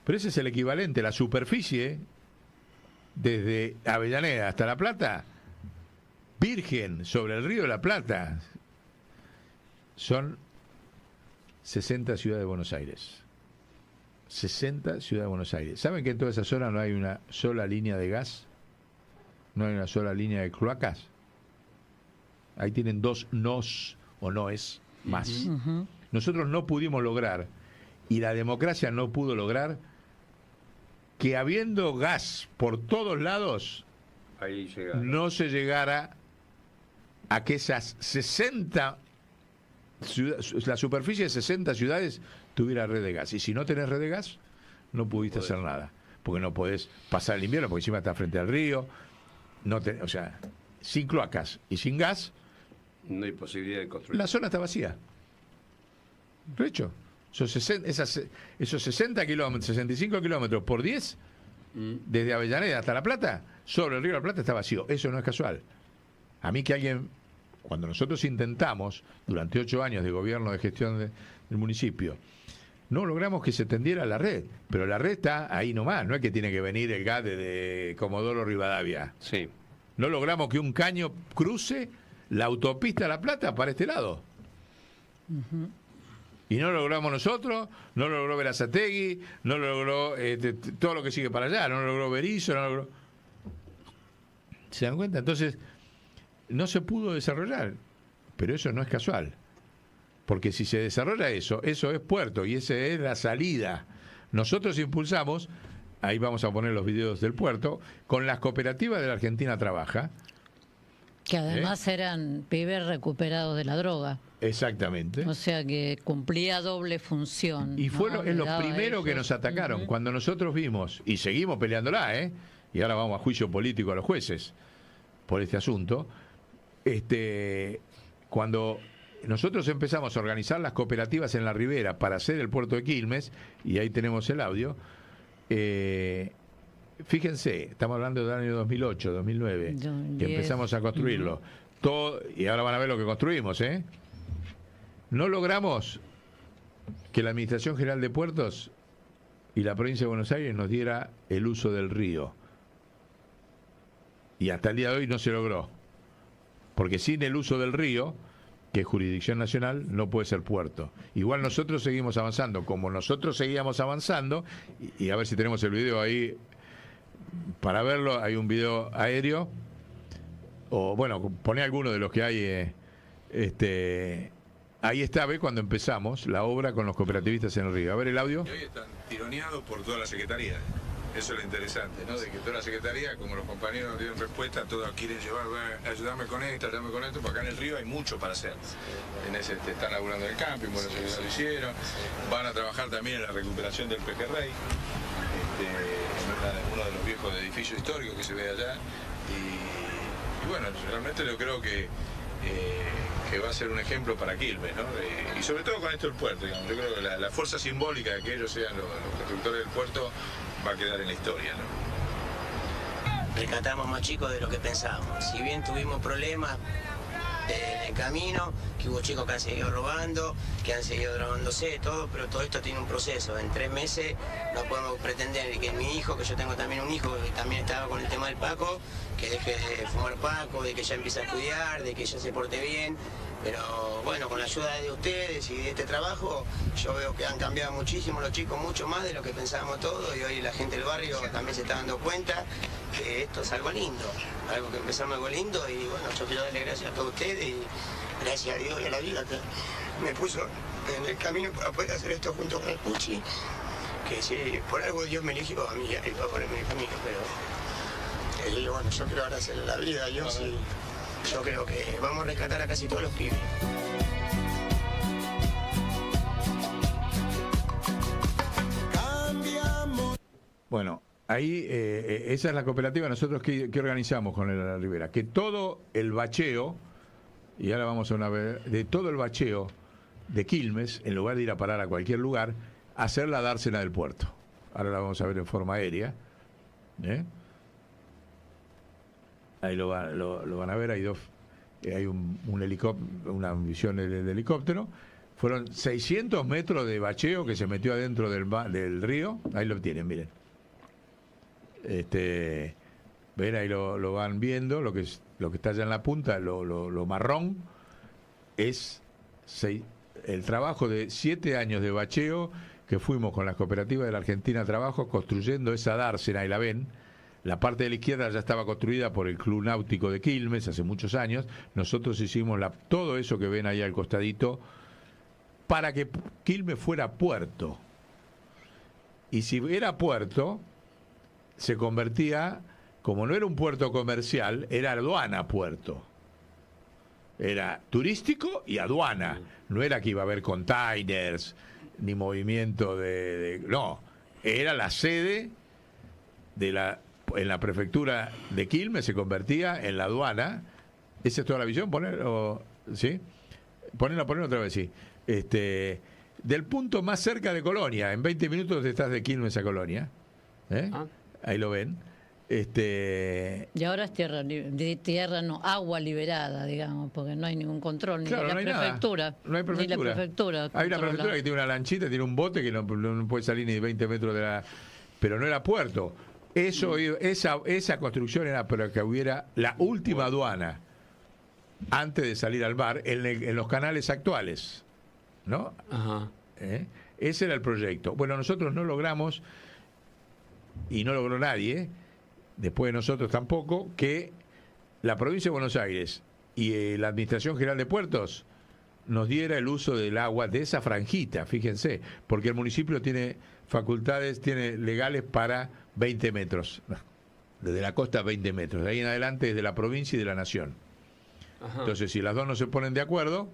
Pero ese es el equivalente, la superficie desde Avellaneda hasta La Plata, virgen sobre el Río de la Plata, son 60 ciudades de Buenos Aires. 60 ciudades de Buenos Aires. ¿Saben que en toda esa zona no hay una sola línea de gas? ¿No hay una sola línea de cloacas? Ahí tienen dos nos o noes más. Nosotros no pudimos lograr, y la democracia no pudo lograr, que habiendo gas por todos lados, Ahí llega. no se llegara a que esas 60 la superficie de 60 ciudades tuviera red de gas. Y si no tenés red de gas, no pudiste hacer nada. Porque no podés pasar el invierno, porque encima está frente al río. O sea, sin cloacas y sin gas, No hay posibilidad de construir. la zona está vacía. De hecho, esos 60 kilómetros, 65 kilómetros por 10, desde Avellaneda hasta La Plata, sobre el Río de la Plata está vacío. Eso no es casual. A mí que alguien, cuando nosotros intentamos, durante 8 años de gobierno de gestión del municipio, no logramos que se tendiera la red, pero la red está ahí nomás, no es que tiene que venir el gas de Comodoro Rivadavia. Sí. No logramos que un caño cruce la autopista La Plata para este lado. Y no lo logramos nosotros, no lo logró Berazategui, no lo logró todo lo que sigue para allá, no lo logró Berizo, no lo logró... ¿Se dan cuenta? Entonces, no se pudo desarrollar, pero eso no es casual. Porque si se desarrolla eso es puerto y esa es la salida. Nosotros impulsamos, ahí vamos a poner los videos del puerto, con las cooperativas de la Argentina Trabaja. Que además eran pibes recuperados de la droga. Exactamente. O sea que cumplía doble función. Y fue ¿no? es lo Le daba a primero que ellos. nos atacaron. Cuando nosotros vimos, y seguimos peleándola, y ahora vamos a juicio político a los jueces por este asunto, cuando nosotros empezamos a organizar las cooperativas en la Ribera para hacer el puerto de Quilmes, y ahí tenemos el audio, fíjense, estamos hablando del año 2008, 2009, que empezamos a construirlo. Todo, y ahora van a ver lo que construimos, No logramos que la Administración General de Puertos y la Provincia de Buenos Aires nos diera el uso del río. Y hasta el día de hoy no se logró. Porque sin el uso del río, que es jurisdicción nacional, no puede ser puerto. Igual nosotros seguimos avanzando. Como nosotros seguíamos avanzando, y a ver si tenemos el video ahí para verlo, hay un video aéreo, o bueno, pone alguno de los que hay, ahí está, ve cuando empezamos la obra con los cooperativistas en el río. A ver el audio. Y hoy están tironeados por toda la Secretaría. Eso es lo interesante, ¿no? De que toda la Secretaría, como los compañeros no tienen respuesta, todos quieren llevar, ayudarme con esto, porque acá en el río hay mucho para hacer. Están laburando en el camping, bueno, eso lo hicieron. Van a trabajar también en la recuperación del pejerrey, en uno de los viejos edificios históricos que se ve allá. Y bueno, realmente yo creo que va a ser un ejemplo para Quilmes, ¿no? Y sobre todo con esto del puerto, digamos. Yo creo que la fuerza simbólica de que ellos sean los constructores del puerto va a quedar en la historia, ¿no? Rescatamos más chicos de lo que pensábamos. Si bien tuvimos problemas en el camino, que hubo chicos que han seguido robando, que han seguido drogándose, todo, pero todo esto tiene un proceso. En 3 meses no podemos pretender que mi hijo, que yo tengo también un hijo que también estaba con el tema del Paco, que deje de fumar Paco, de que ya empiece a estudiar, de que ya se porte bien. Pero bueno, con la ayuda de ustedes y de este trabajo, yo veo que han cambiado muchísimo los chicos, mucho más de lo que pensábamos todos, y hoy la gente del barrio también se está dando cuenta que esto es algo lindo, algo que empezamos algo lindo, y bueno, yo quiero darle gracias a todos ustedes y gracias a Dios y a la vida que me puso en el camino para poder hacer esto junto con el Puchi, que si por algo Dios me eligió a mí, y va a ponerme en el camino, pero y bueno, yo quiero agradecerle a la vida a Dios y yo creo que vamos a rescatar a casi todos los pibes. Bueno, ahí esa es la cooperativa. Nosotros que organizamos con la Ribera, que todo el bacheo, y ahora vamos a una vez, de todo el bacheo de Quilmes, en lugar de ir a parar a cualquier lugar, hacer la dársena del puerto. Ahora la vamos a ver en forma aérea. Ahí lo van a ver, hay un helicóptero, una visión del helicóptero. Fueron 600 metros de bacheo que se metió adentro del río. Ahí lo tienen, miren. Ven, ahí lo van viendo, lo que está allá en la punta, lo marrón, es el trabajo de 7 años de bacheo que fuimos con las cooperativas de la Argentina Trabajo construyendo esa dársena, y la ven. La parte de la izquierda ya estaba construida por el Club Náutico de Quilmes hace muchos años. Nosotros hicimos todo eso que ven ahí al costadito para que Quilmes fuera puerto. Y si era puerto, se convertía, como no era un puerto comercial, era aduana puerto. Era turístico y aduana. No era que iba a haber containers ni movimiento no, era la sede en la prefectura de Quilmes, se convertía en la aduana. ¿Esa es toda la visión? ¿Sí? Ponelo otra vez, sí. Del punto más cerca de Colonia, en 20 minutos estás de Quilmes a Colonia. Ahí lo ven. Y ahora es agua liberada, digamos, porque no hay ningún control, ni claro, de la prefectura. Nada. No hay prefectura. Ni la prefectura hay una prefectura que tiene una lanchita, tiene un bote que no puede salir ni de 20 metros de la... Pero no era puerto. Esa construcción era para que hubiera la última aduana antes de salir al mar en los canales actuales, ¿no? Ajá. Ese era el proyecto. Bueno, nosotros no logramos, y no logró nadie, después de nosotros tampoco, que la provincia de Buenos Aires y la Administración General de Puertos nos diera el uso del agua de esa franjita, fíjense, porque el municipio tiene facultades, tiene legales para 20 metros, desde la costa 20 metros, de ahí en adelante es de la provincia y de la nación. Ajá. Entonces, si las dos no se ponen de acuerdo,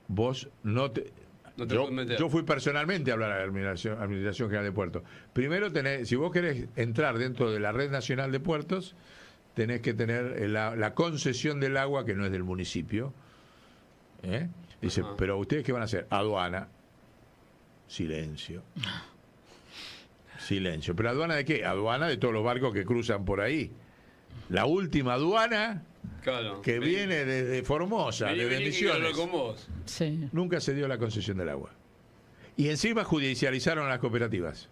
vos no te... No te puedes meter. Yo fui personalmente a hablar a la Administración General de Puertos. Primero, si vos querés entrar dentro de la Red Nacional de Puertos, tenés que tener la concesión del agua que no es del municipio. Dice, Ajá. pero ¿ustedes qué van a hacer? Aduana. Silencio. Silencio. ¿Pero aduana de qué? Aduana de todos los barcos que cruzan por ahí. La última aduana Claro. que viene desde Formosa, Vení, desde vení, que Misiones. hablo con vos. Sí. Nunca se dio la concesión del agua. Y encima judicializaron a las cooperativas.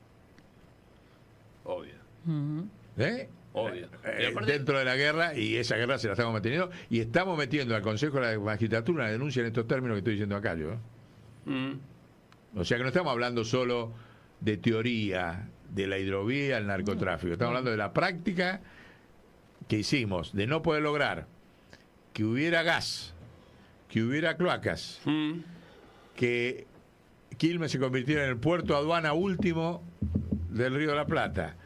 Obvio. Ujú. ¿Eh? Obvio. Y aparte- Dentro de la guerra, y esa guerra se la estamos manteniendo, y estamos metiendo al Consejo de la Magistratura una denuncia en estos términos que estoy diciendo acá yo. O sea que no estamos hablando solo de teoría, de la hidrovía, el narcotráfico. Estamos hablando de la práctica que hicimos, de no poder lograr que hubiera gas, que hubiera cloacas, que Quilmes se convirtiera en el puerto aduana último del Río de la Plata,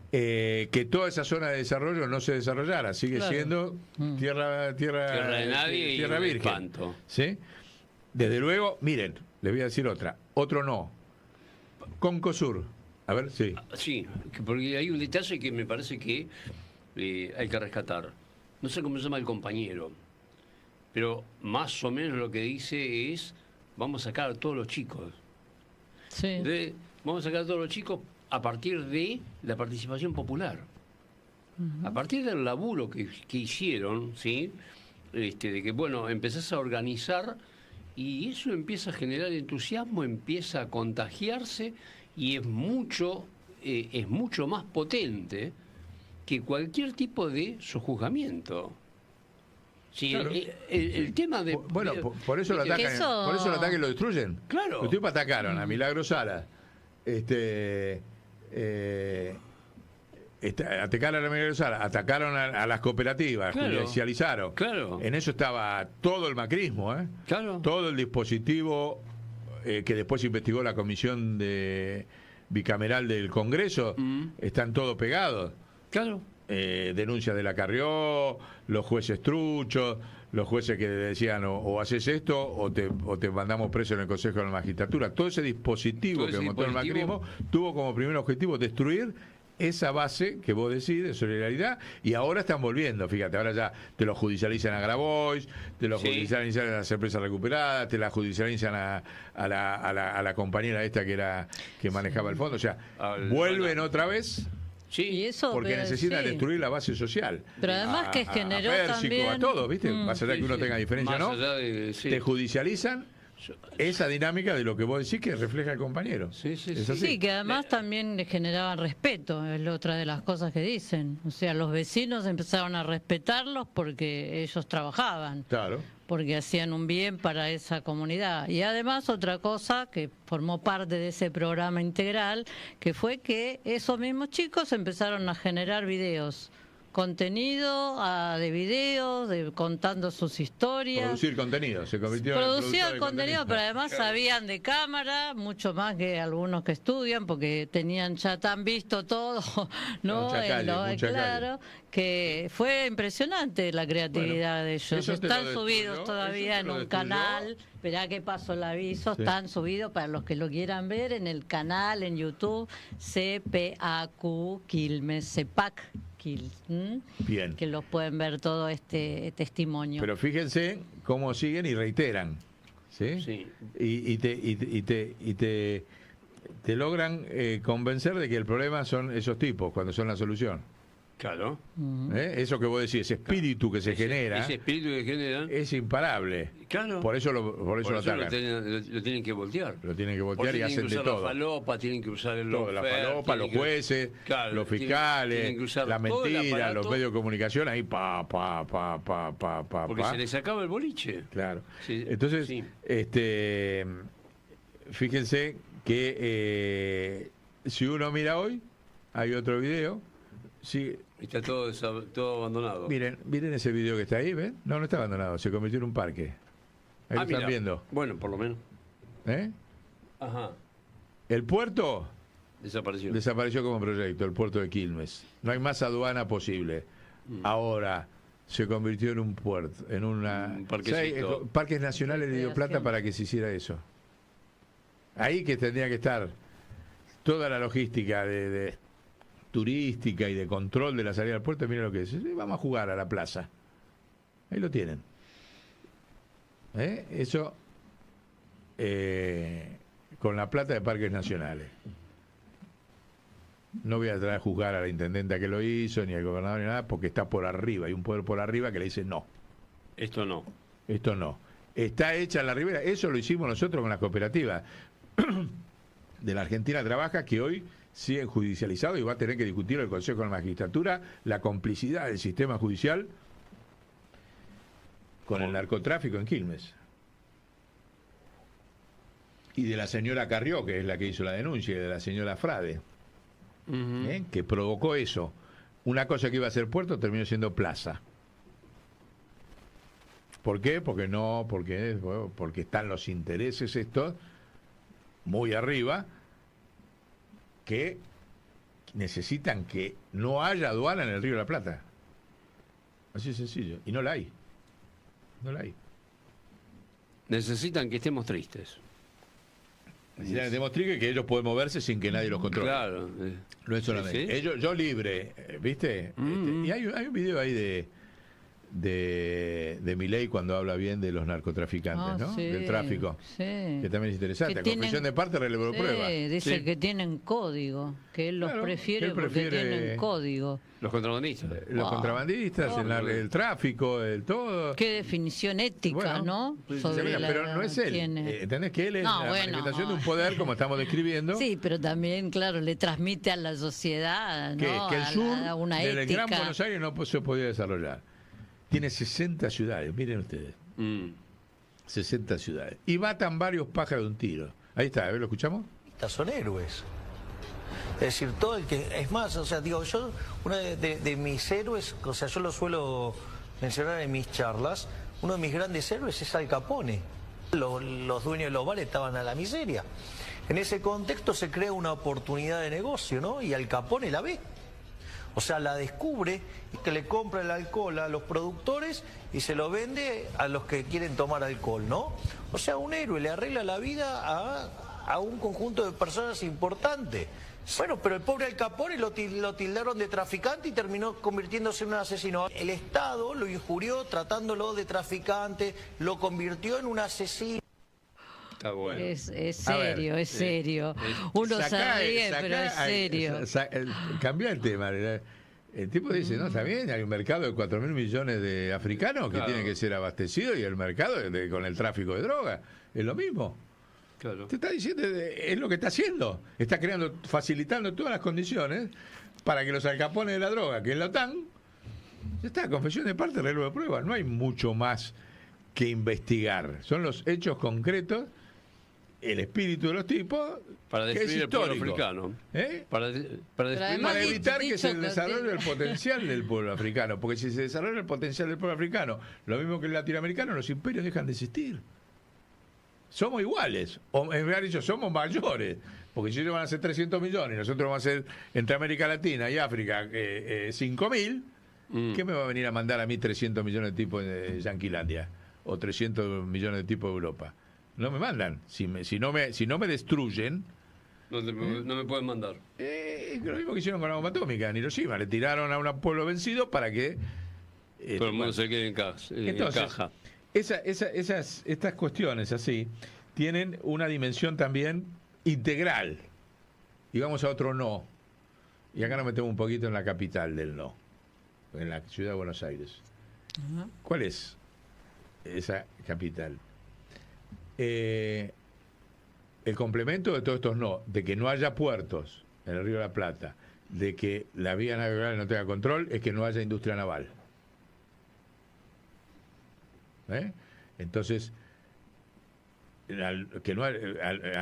que toda esa zona de desarrollo no se desarrollara, sigue Claro. siendo tierra de nadie y tierra un virgen. espanto. ¿Sí? Desde luego, miren, les voy a decir otro no. Concosur, a ver, sí. Sí, porque hay un detalle que me parece que hay que rescatar. No sé cómo se llama el compañero, pero más o menos lo que dice es, vamos a sacar a todos los chicos. Sí. Vamos a sacar a todos los chicos a partir de la participación popular. A partir del laburo que hicieron, ¿sí? De que, bueno, empezás a organizar y eso empieza a generar entusiasmo, empieza a contagiarse y es mucho más potente que cualquier tipo de sojuzgamiento. Sí, Claro. el tema de... Bueno, por eso lo atacan, eso- por eso lo atacan y lo destruyen. Claro. Los tipos atacaron a Milagro Sala. Atacaron a Milagro Sala, atacaron a las cooperativas, Claro. judicializaron. Claro. En eso estaba todo el macrismo, Claro. todo el dispositivo que después investigó la comisión bicameral del Congreso, están todos pegados. Claro. Denuncias de la Carrió, los jueces truchos, los jueces que decían o haces esto o te mandamos preso en el Consejo de la Magistratura. Todo ese dispositivo Todo que ese montó el dispositivo. macrismo tuvo como primer objetivo destruir esa base que vos decís de solidaridad y ahora están volviendo, fíjate, ahora ya te lo judicializan a Grabois, te lo Sí. judicializan a las empresas recuperadas, te la judicializan a la compañera esta que manejaba el fondo, o sea, Al- vuelven otra vez Sí. Y eso, porque pero necesitan sí. destruir la base social. Pero además que generó a Pérsico, también... a todos, ¿viste? Más allá Sí, que uno sí. tenga diferencia, Más ¿no? allá de- sí. Te judicializan esa dinámica de lo que vos decís que refleja el compañero. Sí, sí, ¿Es sí. así? Sí, que además también le generaban respeto, es la otra de las cosas que dicen. O sea, los vecinos empezaron a respetarlos porque ellos trabajaban, Claro. porque hacían un bien para esa comunidad. Y además otra cosa que formó parte de ese programa integral, que fue que esos mismos chicos empezaron a generar videos, contenido de videos, contando sus historias. Producir contenido, se convirtió en productor Producían de contenido, pero además sabían de cámara, mucho más que algunos que estudian, porque tenían ya tan visto todo, ¿no? Mucha calle, mucha claro, que fue impresionante la creatividad Bueno, de ellos. eso te lo Están destruyó, subidos todavía eso te en lo un destruyó. canal. Esperá que paso el aviso, Sí. están subidos para los que lo quieran ver en el canal, en YouTube, CPAQ Quilmes, CEPAC Quilmes, Bien. que los pueden ver todo este testimonio. Pero fíjense cómo siguen y reiteran. ¿Sí? Sí. Te logran convencer de que el problema son esos tipos, cuando son la solución. Claro. Eso que vos decís, ese espíritu que se genera, Ese espíritu que generan. es imparable. Claro. Por eso lo atacan. lo tienen que voltear. Lo tienen que Por voltear eso y tienen hacen que de usar todo. la falopa, tienen que usar el Todo, la lawfare, falopa, los tienen que- jueces, Claro, los tienen- fiscales, tienen que usar la todo el mentira, aparato, los medios de comunicación, ahí porque se les acaba el boliche. Claro. Sí, Entonces, sí. fíjense que si uno mira hoy, hay otro video. Sí, Está todo abandonado. miren ese video que está ahí, ¿ven? No está abandonado, se convirtió en un parque. Ahí lo están mirá. viendo. Bueno, por lo menos. ¿Eh? Ajá. El puerto Desapareció. como proyecto, el puerto de Quilmes. No hay más aduana posible. Ahora se convirtió en un puerto, en una... Un parquecito. ¿Sabes? Parques Nacionales le dio plata para que se hiciera eso. Ahí que tendría que estar toda la logística de turística y de control de la salida del puerto. Mira lo que es. Vamos a jugar a la plaza. Ahí lo tienen. Eso con la plata de Parques Nacionales. No voy a traer a juzgar a la intendenta que lo hizo, ni al gobernador, ni nada, porque está por arriba. Hay un poder por arriba que le dice no. Esto no. Esto no. Está hecha en la ribera. Eso lo hicimos nosotros con las cooperativas de la Argentina Trabaja, que hoy siguen judicializados y va a tener que discutir el Consejo de la Magistratura la complicidad del sistema judicial con el narcotráfico en Quilmes. Y de la señora Carrió, que es la que hizo la denuncia, y de la señora Frade, que provocó eso. Una cosa que iba a ser puerto terminó siendo plaza. ¿Por qué? Porque están los intereses estos muy arriba que necesitan que no haya aduana en el Río de la Plata. Así de sencillo. Y no la hay. No la hay. Necesitan que estemos tristes. Necesitan que demostrarle que ellos pueden moverse sin que nadie los controle. Claro. No es solamente. Sí. Ellos, yo libre, ¿viste? Y hay un video ahí de Milei cuando habla bien de los narcotraficantes, ¿no? Sí, del tráfico. Sí. Que también es interesante. Que Confesión de parte, relevo de prueba. Dice Sí. que tienen código, que él los Claro, prefiere, él porque prefiere- tienen código. Los contrabandistas. Los Wow. contrabandistas, el tráfico, el todo. Qué definición ética, Bueno, ¿no? Sí, Sobre la- pero no es él. tiene. ¿Entendés que él es No, la bueno. manifestación de un poder, como estamos describiendo? Sí, pero también, claro, le transmite a la sociedad, que, ¿no? que el A sur a una del ética. Gran Buenos Aires no se podía desarrollar. Tiene 60 ciudades, miren ustedes. 60 ciudades. Y matan varios pájaros de un tiro. Ahí está, a ver, ¿lo escuchamos? Son héroes. Es decir, todo el que... Es más, o sea, digo, yo, uno de mis héroes, o sea, yo lo suelo mencionar en mis charlas, uno de mis grandes héroes es Al Capone. Los dueños de los bares estaban a la miseria. En ese contexto se crea una oportunidad de negocio, ¿no? Y Al Capone la ve. O sea, la descubre y que le compra el alcohol a los productores y se lo vende a los que quieren tomar alcohol, ¿no? O sea, un héroe le arregla la vida a un conjunto de personas importantes. Bueno, pero el pobre Al Capone lo tildaron de traficante y terminó convirtiéndose en un asesino. El Estado lo injurió tratándolo de traficante, lo convirtió en un asesino. Está bueno. Es A ver, serio, es serio. Uno se ríe, pero es serio. Cambia el tema. El tipo dice, no, está bien, hay un mercado de 4.000 millones de africanos que Claro. tienen que ser abastecidos y el mercado con el tráfico de drogas. Es lo mismo. Claro. Te está diciendo, es lo que está haciendo. Está creando, facilitando todas las condiciones para que los alcapones de la droga, que es la OTAN, ya está, confesión de parte, relevo de prueba. No hay mucho más que investigar. Son los hechos concretos, el espíritu de los tipos, Para que es destruir el pueblo histórico. africano. ¿Eh? Para destruir además Para evitar que dicho se que desarrolle tiene- el potencial del pueblo africano. Porque si se desarrolla el potencial del pueblo africano, lo mismo que el latinoamericano, los imperios dejan de existir. Somos iguales, o en realidad dicho, somos mayores, porque si ellos van a ser 300 millones y nosotros vamos a ser entre América Latina y África 5.000, ¿qué me va a venir a mandar a mí 300 millones de tipos de Yanquilandia o 300 millones de tipos de Europa? No me mandan. Si no me destruyen, no me pueden mandar. lo mismo que hicieron con la bomba atómica en Hiroshima, le tiraron a un pueblo vencido para que Todo el mundo se quede en entonces, caja. estas cuestiones así tienen una dimensión también integral. Y vamos a otro no. Y acá nos metemos un poquito en la capital del no, en la ciudad de Buenos Aires. ¿Cuál es esa capital? El complemento de todos estos no, de que no haya puertos en el Río de la Plata, de que la vía navegable no tenga control, es que no haya industria naval. Entonces, al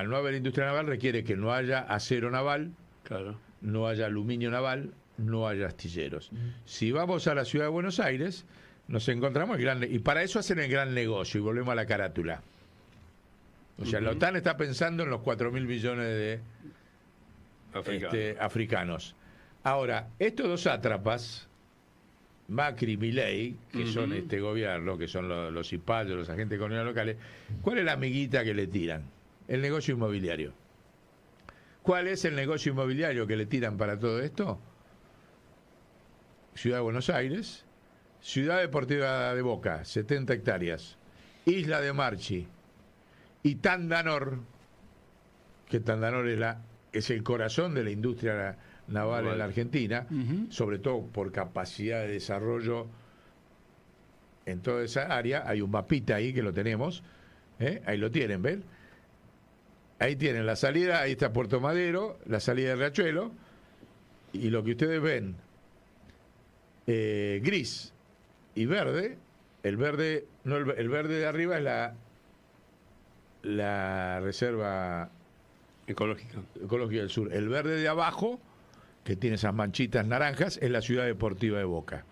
no haber industria naval requiere que no haya acero naval, Claro. no haya aluminio naval, no haya astilleros. Si vamos a la ciudad de Buenos Aires, nos encontramos y para eso hacen el gran negocio, y volvemos a la carátula. O sea, la OTAN está pensando en los 4.000 millones de africanos. Ahora, estos dos sátrapas, Macri y Milei, que son este gobierno, que son los cipayos, los agentes coloniales locales, ¿cuál es la amiguita que le tiran? El negocio inmobiliario. ¿Cuál es el negocio inmobiliario que le tiran para todo esto? Ciudad de Buenos Aires, Ciudad Deportiva de Boca, 70 hectáreas, Isla de Marchi y Tandanor, que Tandanor es el corazón de la industria naval en la Argentina, sobre todo por capacidad de desarrollo en toda esa área. Hay un mapita ahí que lo tenemos, ahí lo tienen, ¿ven? Ahí tienen la salida, ahí está Puerto Madero, la salida de Riachuelo, y lo que ustedes ven, gris y verde, el verde de arriba es la reserva ecológica del sur. El verde de abajo, que tiene esas manchitas naranjas, es la Ciudad Deportiva de Boca.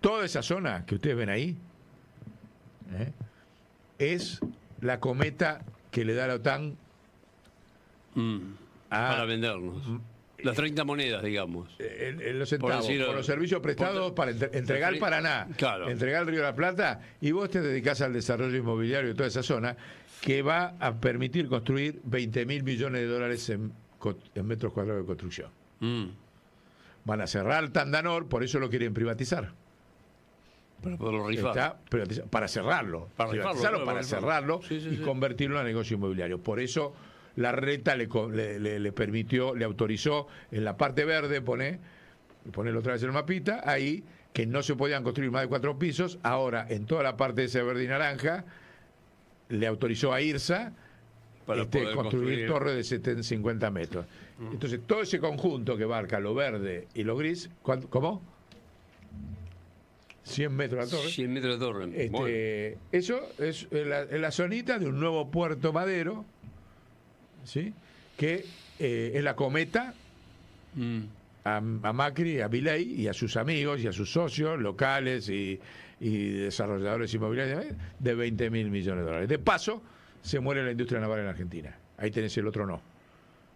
Toda esa zona que ustedes ven ahí es la cometa que le da la OTAN para vendernos. Las 30 monedas, digamos. Los centavos, por los servicios prestados para entregar el Paraná, entregar el Río de la Plata, y vos te dedicás al desarrollo inmobiliario de toda esa zona, que va a permitir construir 20.000 millones de dólares en metros cuadrados de construcción. Van a cerrar Tandanor, por eso lo quieren privatizar. Para poderlo rifar. Para cerrarlo. Para cerrarlo y convertirlo en negocio inmobiliario. Por eso la Reta le permitió, le autorizó en la parte verde, ponerlo otra vez en el mapita, ahí que no se podían construir más de 4 pisos. Ahora, en toda la parte de ese verde y naranja, le autorizó a IRSA para construir torres de 750 metros. Entonces, todo ese conjunto que abarca lo verde y lo gris, ¿cómo? 100 metros la torre. 100 metros de torre. Bueno. Eso es la zonita de un nuevo Puerto Madero, ¿sí? Que es la cometa a Macri, a Milei y a sus amigos y a sus socios locales y desarrolladores inmobiliarios de 20.000 millones de dólares. De paso, se muere la industria naval en la Argentina. Ahí tenés el otro no.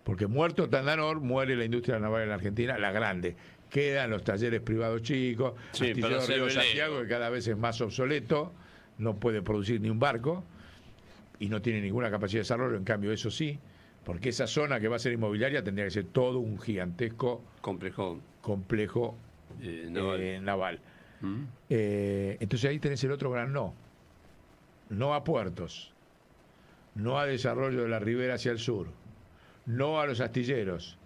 Porque muerto Tandanor, muere la industria naval en la Argentina, la grande. Quedan los talleres privados chicos, Astillero Río Santiago, que cada vez es más obsoleto, no puede producir ni un barco y no tiene ninguna capacidad de desarrollo. En cambio, eso sí, porque esa zona que va a ser inmobiliaria tendría que ser todo un gigantesco complejo naval. Entonces ahí tenés el otro gran no. No a puertos, no a desarrollo de la ribera hacia el sur, no a los astilleros,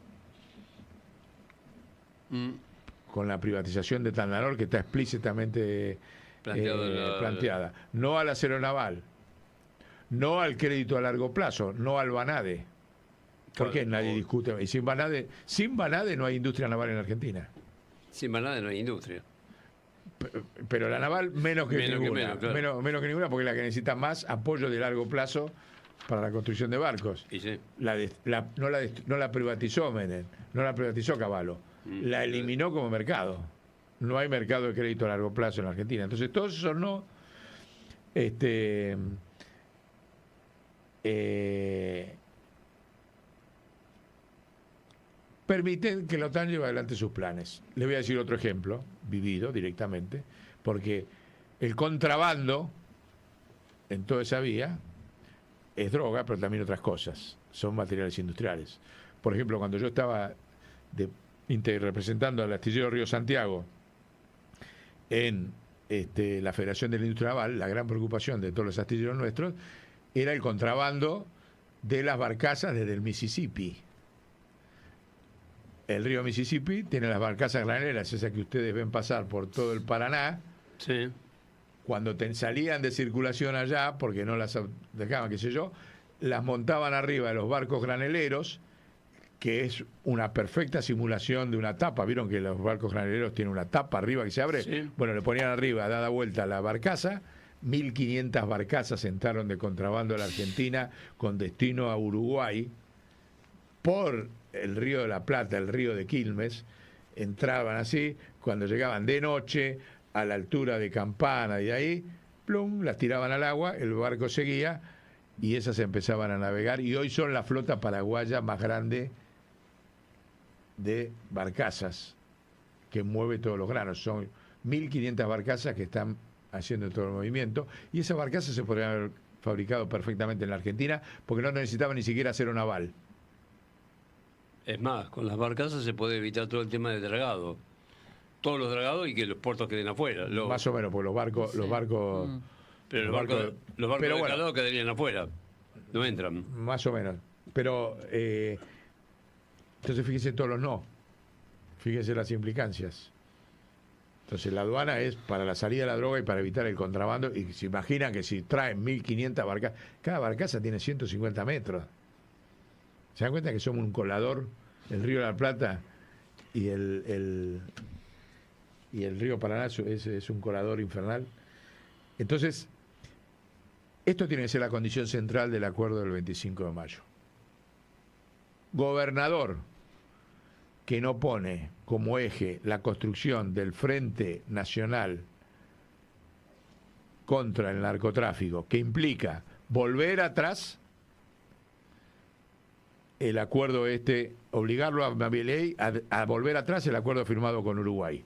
con la privatización de Tandanor, que está explícitamente planteada, no al acero naval, no al crédito a largo plazo, no al Banade. ¿Por qué nadie discute? Y sin Banade no hay industria naval en Argentina. Sin Banade no hay industria. Pero la naval menos que ninguna, menos que ninguna, porque es la que necesita más apoyo de largo plazo para la construcción de barcos. Y sí. No la privatizó Menem, no la privatizó Cavallo, la eliminó como mercado. No hay mercado de crédito a largo plazo en la Argentina. Entonces todos esos no permiten que la OTAN lleve adelante sus planes. Les voy a decir otro ejemplo, vivido directamente, porque el contrabando en toda esa vía es droga, pero también otras cosas, son materiales industriales. Por ejemplo, cuando yo estaba representando al astillero Río Santiago en la Federación de la Industria Naval, la gran preocupación de todos los astilleros nuestros era el contrabando de las barcazas desde el Mississippi. El río Mississippi tiene las barcazas graneras, esas que ustedes ven pasar por todo el Paraná. Sí. Cuando salían de circulación allá, porque no las dejaban, qué sé yo, las montaban arriba de los barcos graneleros, que es una perfecta simulación de una tapa. ¿Vieron que los barcos graneleros tienen una tapa arriba que se abre? Sí. Bueno, le ponían arriba, dada vuelta la barcaza. 1.500 barcazas entraron de contrabando a la Argentina con destino a Uruguay por el Río de la Plata, el río de Quilmes. Entraban así, cuando llegaban de noche a la altura de Campana y de ahí, plum, las tiraban al agua, el barco seguía y esas empezaban a navegar y hoy son la flota paraguaya más grande de barcazas que mueve todos los granos. Son 1.500 barcazas que están haciendo todo el movimiento y esas barcazas se podrían haber fabricado perfectamente en la Argentina porque no necesitaban ni siquiera hacer un aval. Es más, con las barcazas se puede evitar todo el tema de dragado. Todos los dragados y que los puertos queden afuera. Más o menos, porque los barcos... Pero los barcos de calado quedarían afuera. No entran. Más o menos. Pero, entonces fíjense todos los no. Fíjense las implicancias. Entonces la aduana es para la salida de la droga y para evitar el contrabando. Y se imaginan que si traen 1.500 barcazas, cada barcaza tiene 150 metros. ¿Se dan cuenta que somos un colador? El río de la Plata y el río Paraná es un colador infernal. Entonces, esto tiene que ser la condición central del acuerdo del 25 de mayo. Gobernador que no pone como eje la construcción del Frente Nacional contra el narcotráfico, que implica volver atrás, el acuerdo obligarlo a Milei a volver atrás el acuerdo firmado con Uruguay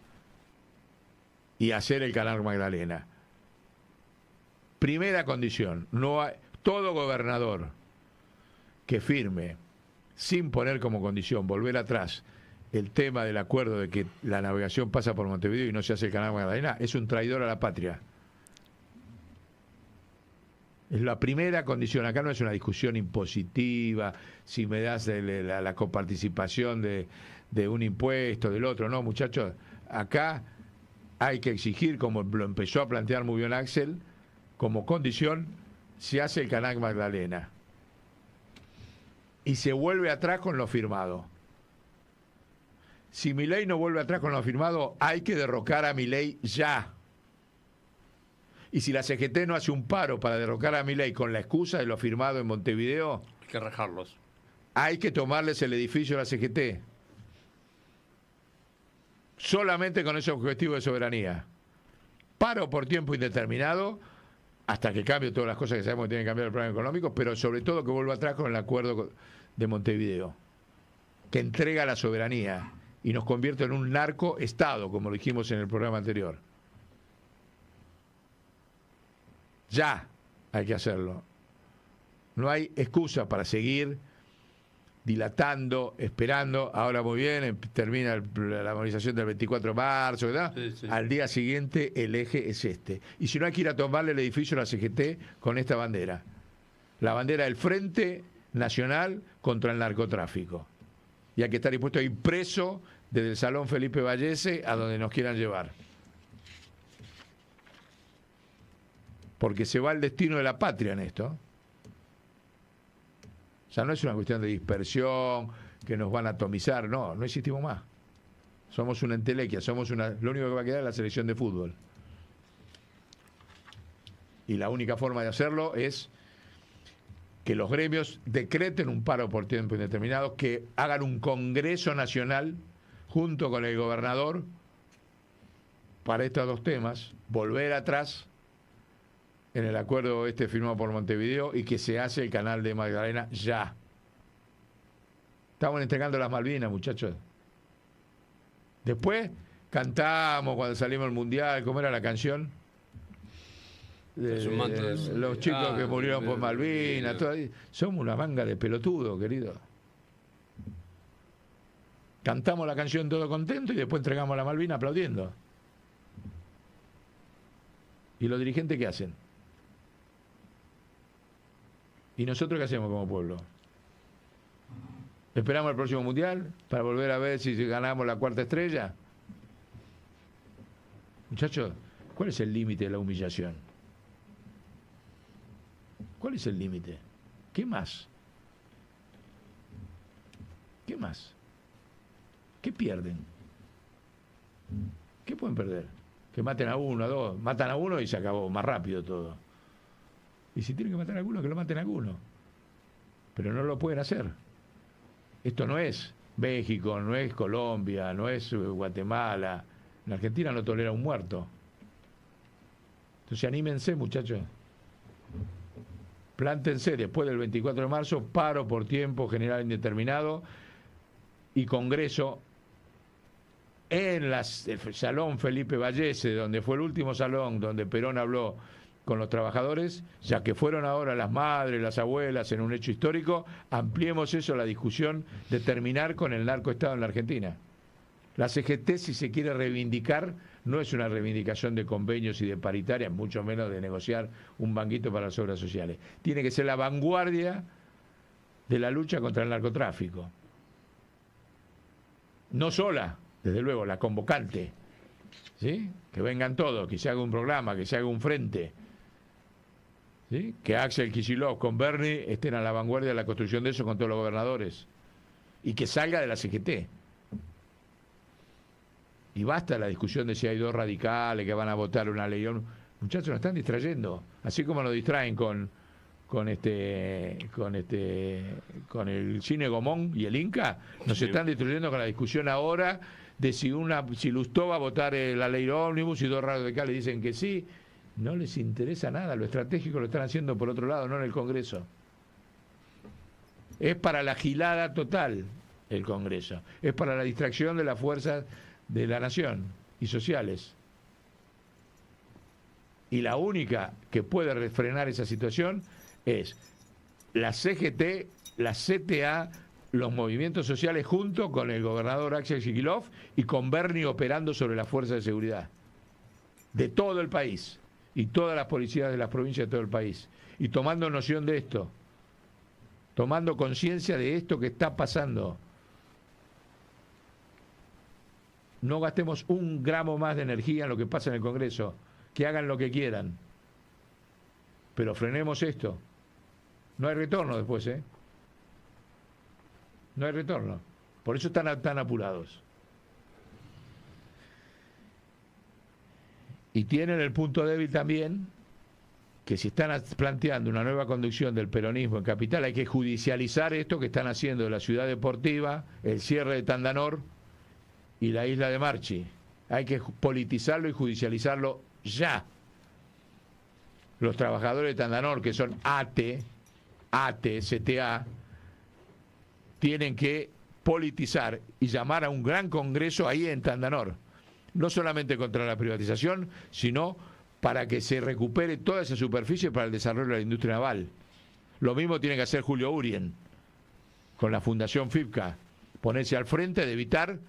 y hacer el Canal Magdalena. Primera condición, todo gobernador que firme sin poner como condición volver atrás el tema del acuerdo de que la navegación pasa por Montevideo y no se hace el Canal Magdalena es un traidor a la patria. Es la primera condición. Acá no es una discusión impositiva, si me das la coparticipación de un impuesto, del otro. No, muchachos, acá hay que exigir, como lo empezó a plantear muy bien Axel, como condición, se hace el Canal Magdalena. Y se vuelve atrás con lo firmado. Si Milei no vuelve atrás con lo firmado, hay que derrocar a Milei ya. Y si la CGT no hace un paro para derrocar a Milei con la excusa de lo firmado en Montevideo, hay que rajarlos. Hay que tomarles el edificio a la CGT. Solamente con ese objetivo de soberanía. Paro por tiempo indeterminado, hasta que cambie todas las cosas que sabemos que tienen que cambiar el plano económico, pero sobre todo que vuelva atrás con el acuerdo de Montevideo, que entrega la soberanía y nos convierte en un narco-estado, como lo dijimos en el programa anterior. Ya hay que hacerlo. No hay excusa para seguir dilatando, esperando. Ahora muy bien, termina la movilización del 24 de marzo, ¿verdad? Sí. Al día siguiente el eje es este. Y si no, hay que ir a tomarle el edificio a la CGT con esta bandera. La bandera del Frente Nacional contra el Narcotráfico. Y hay que estar dispuesto a ir preso desde el Salón Felipe Vallese a donde nos quieran llevar. Porque se va el destino de la patria en esto. O sea, no es una cuestión de dispersión, que nos van a atomizar, no existimos más. Somos una entelequia, lo único que va a quedar es la selección de fútbol. Y la única forma de hacerlo es que los gremios decreten un paro por tiempo indeterminado, que hagan un congreso nacional junto con el gobernador para estos dos temas, volver atrás en el acuerdo firmado por Montevideo y que se hace el Canal de Magdalena ya. Estamos entregando las Malvinas, muchachos. Después cantamos cuando salimos al Mundial, ¿cómo era la canción? Los chicos que murieron por Malvinas. Somos una manga de pelotudos, querido. Cantamos la canción todo contento y después entregamos la Malvina aplaudiendo. ¿Y los dirigentes qué hacen? ¿Y nosotros qué hacemos como pueblo? ¿Esperamos el próximo Mundial para volver a ver si ganamos la cuarta estrella? Muchachos, ¿cuál es el límite de la humillación? ¿Cuál es el límite? ¿Qué más? ¿Qué más? ¿Qué pierden? ¿Qué pueden perder? Que maten a uno, a dos. Matan a uno y se acabó más rápido todo. Y si tienen que matar a alguno, que lo maten a alguno. Pero no lo pueden hacer. Esto no es México, no es Colombia, no es Guatemala. En Argentina no tolera un muerto. Entonces anímense, muchachos. Plántense después del 24 de marzo, paro por tiempo general indeterminado y congreso en el Salón Felipe Vallese, donde fue el último salón donde Perón habló con los trabajadores, ya que fueron ahora las madres, las abuelas en un hecho histórico, ampliemos eso a la discusión de terminar con el narcoestado en la Argentina. La CGT, si se quiere reivindicar, no es una reivindicación de convenios y de paritarias, mucho menos de negociar un banquito para las obras sociales. Tiene que ser la vanguardia de la lucha contra el narcotráfico. No sola, desde luego, la convocante. ¿Sí? Que vengan todos, que se haga un programa, que se haga un frente. ¿Sí? Que Axel Kicillof con Bernie estén a la vanguardia de la construcción de eso con todos los gobernadores. Y que salga de la CGT. Y basta la discusión de si hay dos radicales que van a votar una ley. Muchachos, nos están distrayendo. Así como nos distraen con el Cine Gomón y el Inca, nos están distrayendo con la discusión ahora de si Lustó va a votar la ley ómnibus y dos radicales dicen que sí. No les interesa nada. Lo estratégico lo están haciendo por otro lado, no en el Congreso. Es para la gilada total el Congreso. Es para la distracción de las fuerzas de la nación y sociales. Y la única que puede refrenar esa situación es la CGT, la CTA, los movimientos sociales junto con el gobernador Axel Kicillof y con Bernie operando sobre las fuerzas de seguridad de todo el país y todas las policías de las provincias de todo el país y tomando noción de esto, tomando conciencia de esto que está pasando. No gastemos un gramo más de energía en lo que pasa en el Congreso, que hagan lo que quieran, pero frenemos esto. No hay retorno después, ¿eh? No hay retorno. Por eso están tan apurados. Y tienen el punto débil también, que si están planteando una nueva conducción del peronismo en Capital, hay que judicializar esto que están haciendo de la ciudad deportiva, el cierre de Tandanor y la isla de Marchi. Hay que politizarlo y judicializarlo ya. Los trabajadores de Tandanor, que son ATE, CTA, tienen que politizar y llamar a un gran congreso ahí en Tandanor. No solamente contra la privatización, sino para que se recupere toda esa superficie para el desarrollo de la industria naval. Lo mismo tiene que hacer Julio Urien con la Fundación FIPCA, ponerse al frente de evitar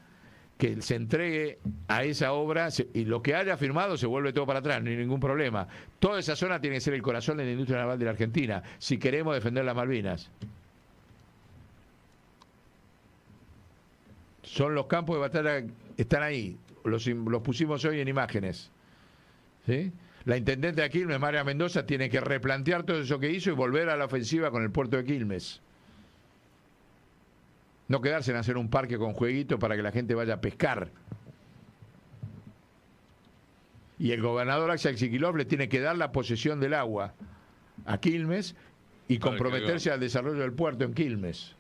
que se entregue a esa obra y lo que haya firmado se vuelve todo para atrás, no hay ningún problema. Toda esa zona tiene que ser el corazón de la industria naval de la Argentina, si queremos defender las Malvinas. Son los campos de batalla, están ahí, los pusimos hoy en imágenes. ¿Sí? La intendente de Quilmes, María Mendoza, tiene que replantear todo eso que hizo y volver a la ofensiva con el puerto de Quilmes. No quedarse en hacer un parque con jueguitos para que la gente vaya a pescar. Y el gobernador Axel Kicillof le tiene que dar la posesión del agua a Quilmes y comprometerse al desarrollo del puerto en Quilmes.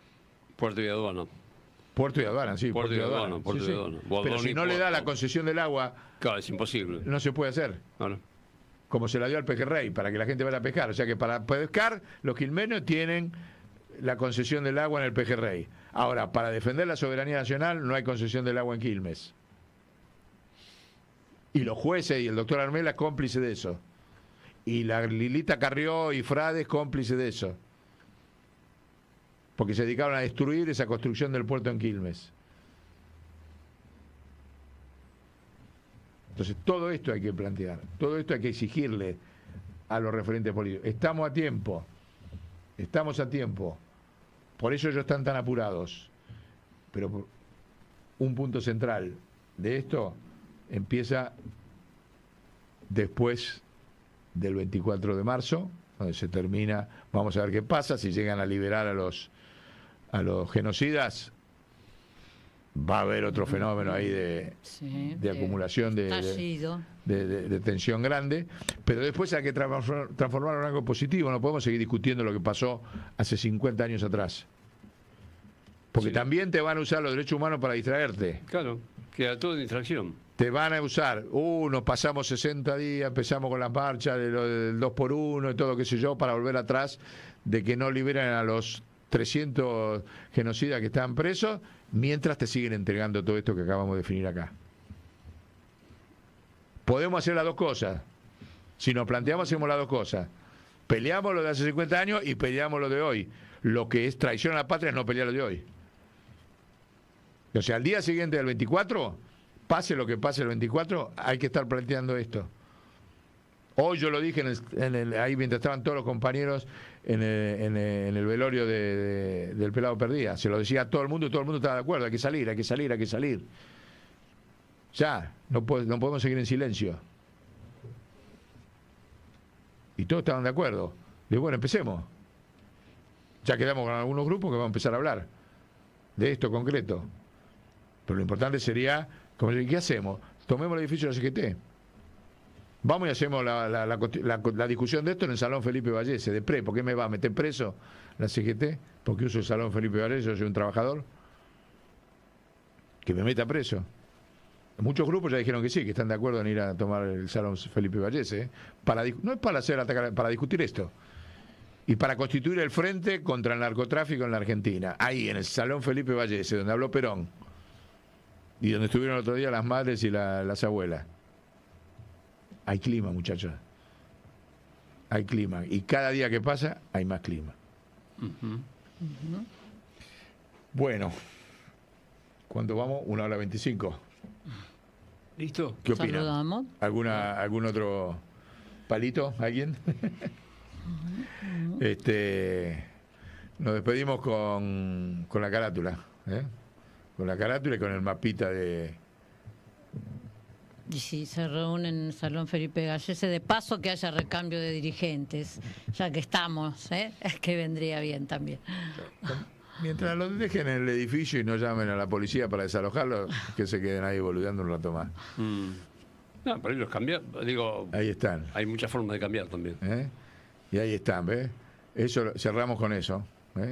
Puerto y aduana. Puerto y aduana, sí. Puerto y aduana. Puerto y aduana. Pero si no le da la concesión del agua... Claro, es imposible. No se puede hacer. Claro. Como se la dio al pejerrey, para que la gente vaya a pescar. O sea que para pescar, los quilmenos tienen la concesión del agua en el pejerrey. Ahora, para defender la soberanía nacional, no hay concesión del agua en Quilmes. Y los jueces y el doctor Armela cómplice de eso. Y la Lilita Carrió y Frades cómplice de eso. Porque se dedicaron a destruir esa construcción del puerto en Quilmes. Entonces, todo esto hay que plantear, todo esto hay que exigirle a los referentes políticos. Estamos a tiempo, por eso ellos están tan apurados. Pero un punto central de esto empieza después del 24 de marzo, donde se termina, vamos a ver qué pasa, si llegan a liberar a los genocidas, va a haber otro fenómeno ahí de acumulación de tensión grande, pero después hay que transformarlo en algo positivo. No podemos seguir discutiendo lo que pasó hace 50 años atrás, porque también te van a usar los derechos humanos para distraerte. Claro, queda todo en distracción. te van a usar, nos pasamos 60 días, empezamos con las marchas del 2x1 y todo, qué sé yo, para volver atrás de que no liberen a los 300 genocidas que están presos, mientras te siguen entregando todo esto que acabamos de definir acá. Podemos hacer las dos cosas. Si nos planteamos, hacemos las dos cosas. Peleamos lo de hace 50 años y peleamos lo de hoy. Lo que es traición a la patria es no pelear lo de hoy. O sea, al día siguiente del 24, pase lo que pase el 24, hay que estar planteando esto. Hoy yo lo dije ahí mientras estaban todos los compañeros en el velorio del pelado Perdía. Se lo decía a todo el mundo y todo el mundo estaba de acuerdo. Hay que salir, hay que salir, hay que salir. Ya, no podemos seguir en silencio. Y todos estaban de acuerdo. Digo, bueno, empecemos. Ya quedamos con algunos grupos que vamos a empezar a hablar de esto concreto. Pero lo importante sería, ¿qué hacemos? Tomemos el edificio de la CGT. Vamos y hacemos la discusión de esto en el Salón Felipe Vallese, de ¿por qué me va a meter preso la CGT? Porque uso el Salón Felipe Vallese, yo soy un trabajador. Que me meta preso. Muchos grupos ya dijeron que sí, que están de acuerdo en ir a tomar el Salón Felipe Vallese. No es para discutir esto. Y para constituir el frente contra el narcotráfico en la Argentina. Ahí, en el Salón Felipe Vallese, donde habló Perón. Y donde estuvieron el otro día las madres y las abuelas. Hay clima, muchachos. Hay clima. Y cada día que pasa, hay más clima. Bueno. ¿Cuánto vamos? 1:25. ¿Listo? ¿Qué opinan? Saludamos. ¿Algún otro palito? ¿Alguien? Nos despedimos con la carátula. Con la carátula y con el mapita de... Y si se reúnen en el Salón Felipe Vallese, de paso que haya recambio de dirigentes, ya que estamos, es que vendría bien también. Mientras los dejen en el edificio y no llamen a la policía para desalojarlo, que se queden ahí boludeando un rato más. No, pero ahí los cambiar, digo... Ahí están. Hay muchas formas de cambiar también. Y ahí están, ¿ves? Eso, cerramos con eso.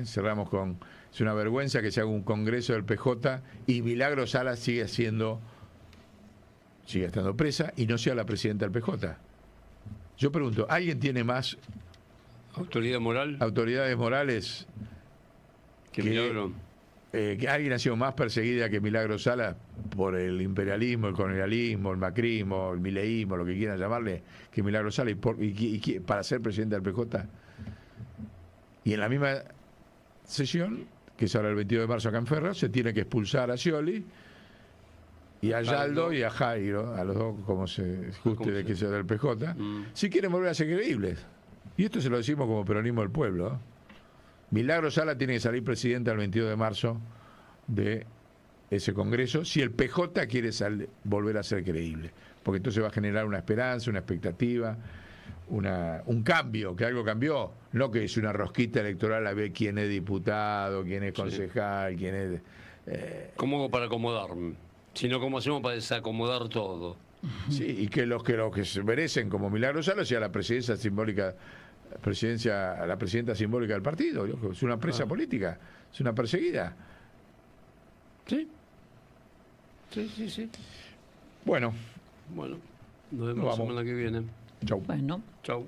Cerramos con... Es una vergüenza que se haga un congreso del PJ y Milagro Sala sigue estando presa y no sea la presidenta del PJ. Yo pregunto, ¿alguien tiene más autoridad moral? Autoridades morales que Milagro. Que alguien ha sido más perseguida que Milagro Sala por el imperialismo, el colonialismo, el macrismo, el mileísmo, lo que quieran llamarle, que Milagro Sala y para ser presidenta del PJ. Y en la misma sesión, que es ahora el 22 de marzo acá en Ferro, se tiene que expulsar a Scioli y a Yaldo y a Jairo, a los dos como se ajuste de que sea del PJ, si quieren volver a ser creíbles. Y esto se lo decimos como peronismo del pueblo. Milagro Sala tiene que salir presidenta el 22 de marzo de ese congreso si el PJ quiere volver a ser creíble, porque entonces va a generar una esperanza, una expectativa, un cambio, que algo cambió, no que es una rosquita electoral a ver quién es diputado, quién es concejal, quién es... ¿Cómo hago para acomodarme? Sino cómo hacemos para desacomodar todo. Sí, y que los que se merecen como Milagro Sala sea la presidencia simbólica, la presidenta simbólica del partido. Es una presa política, es una perseguida. Sí. Sí. Bueno, nos vemos la semana que viene. Chau. Bueno. Chau.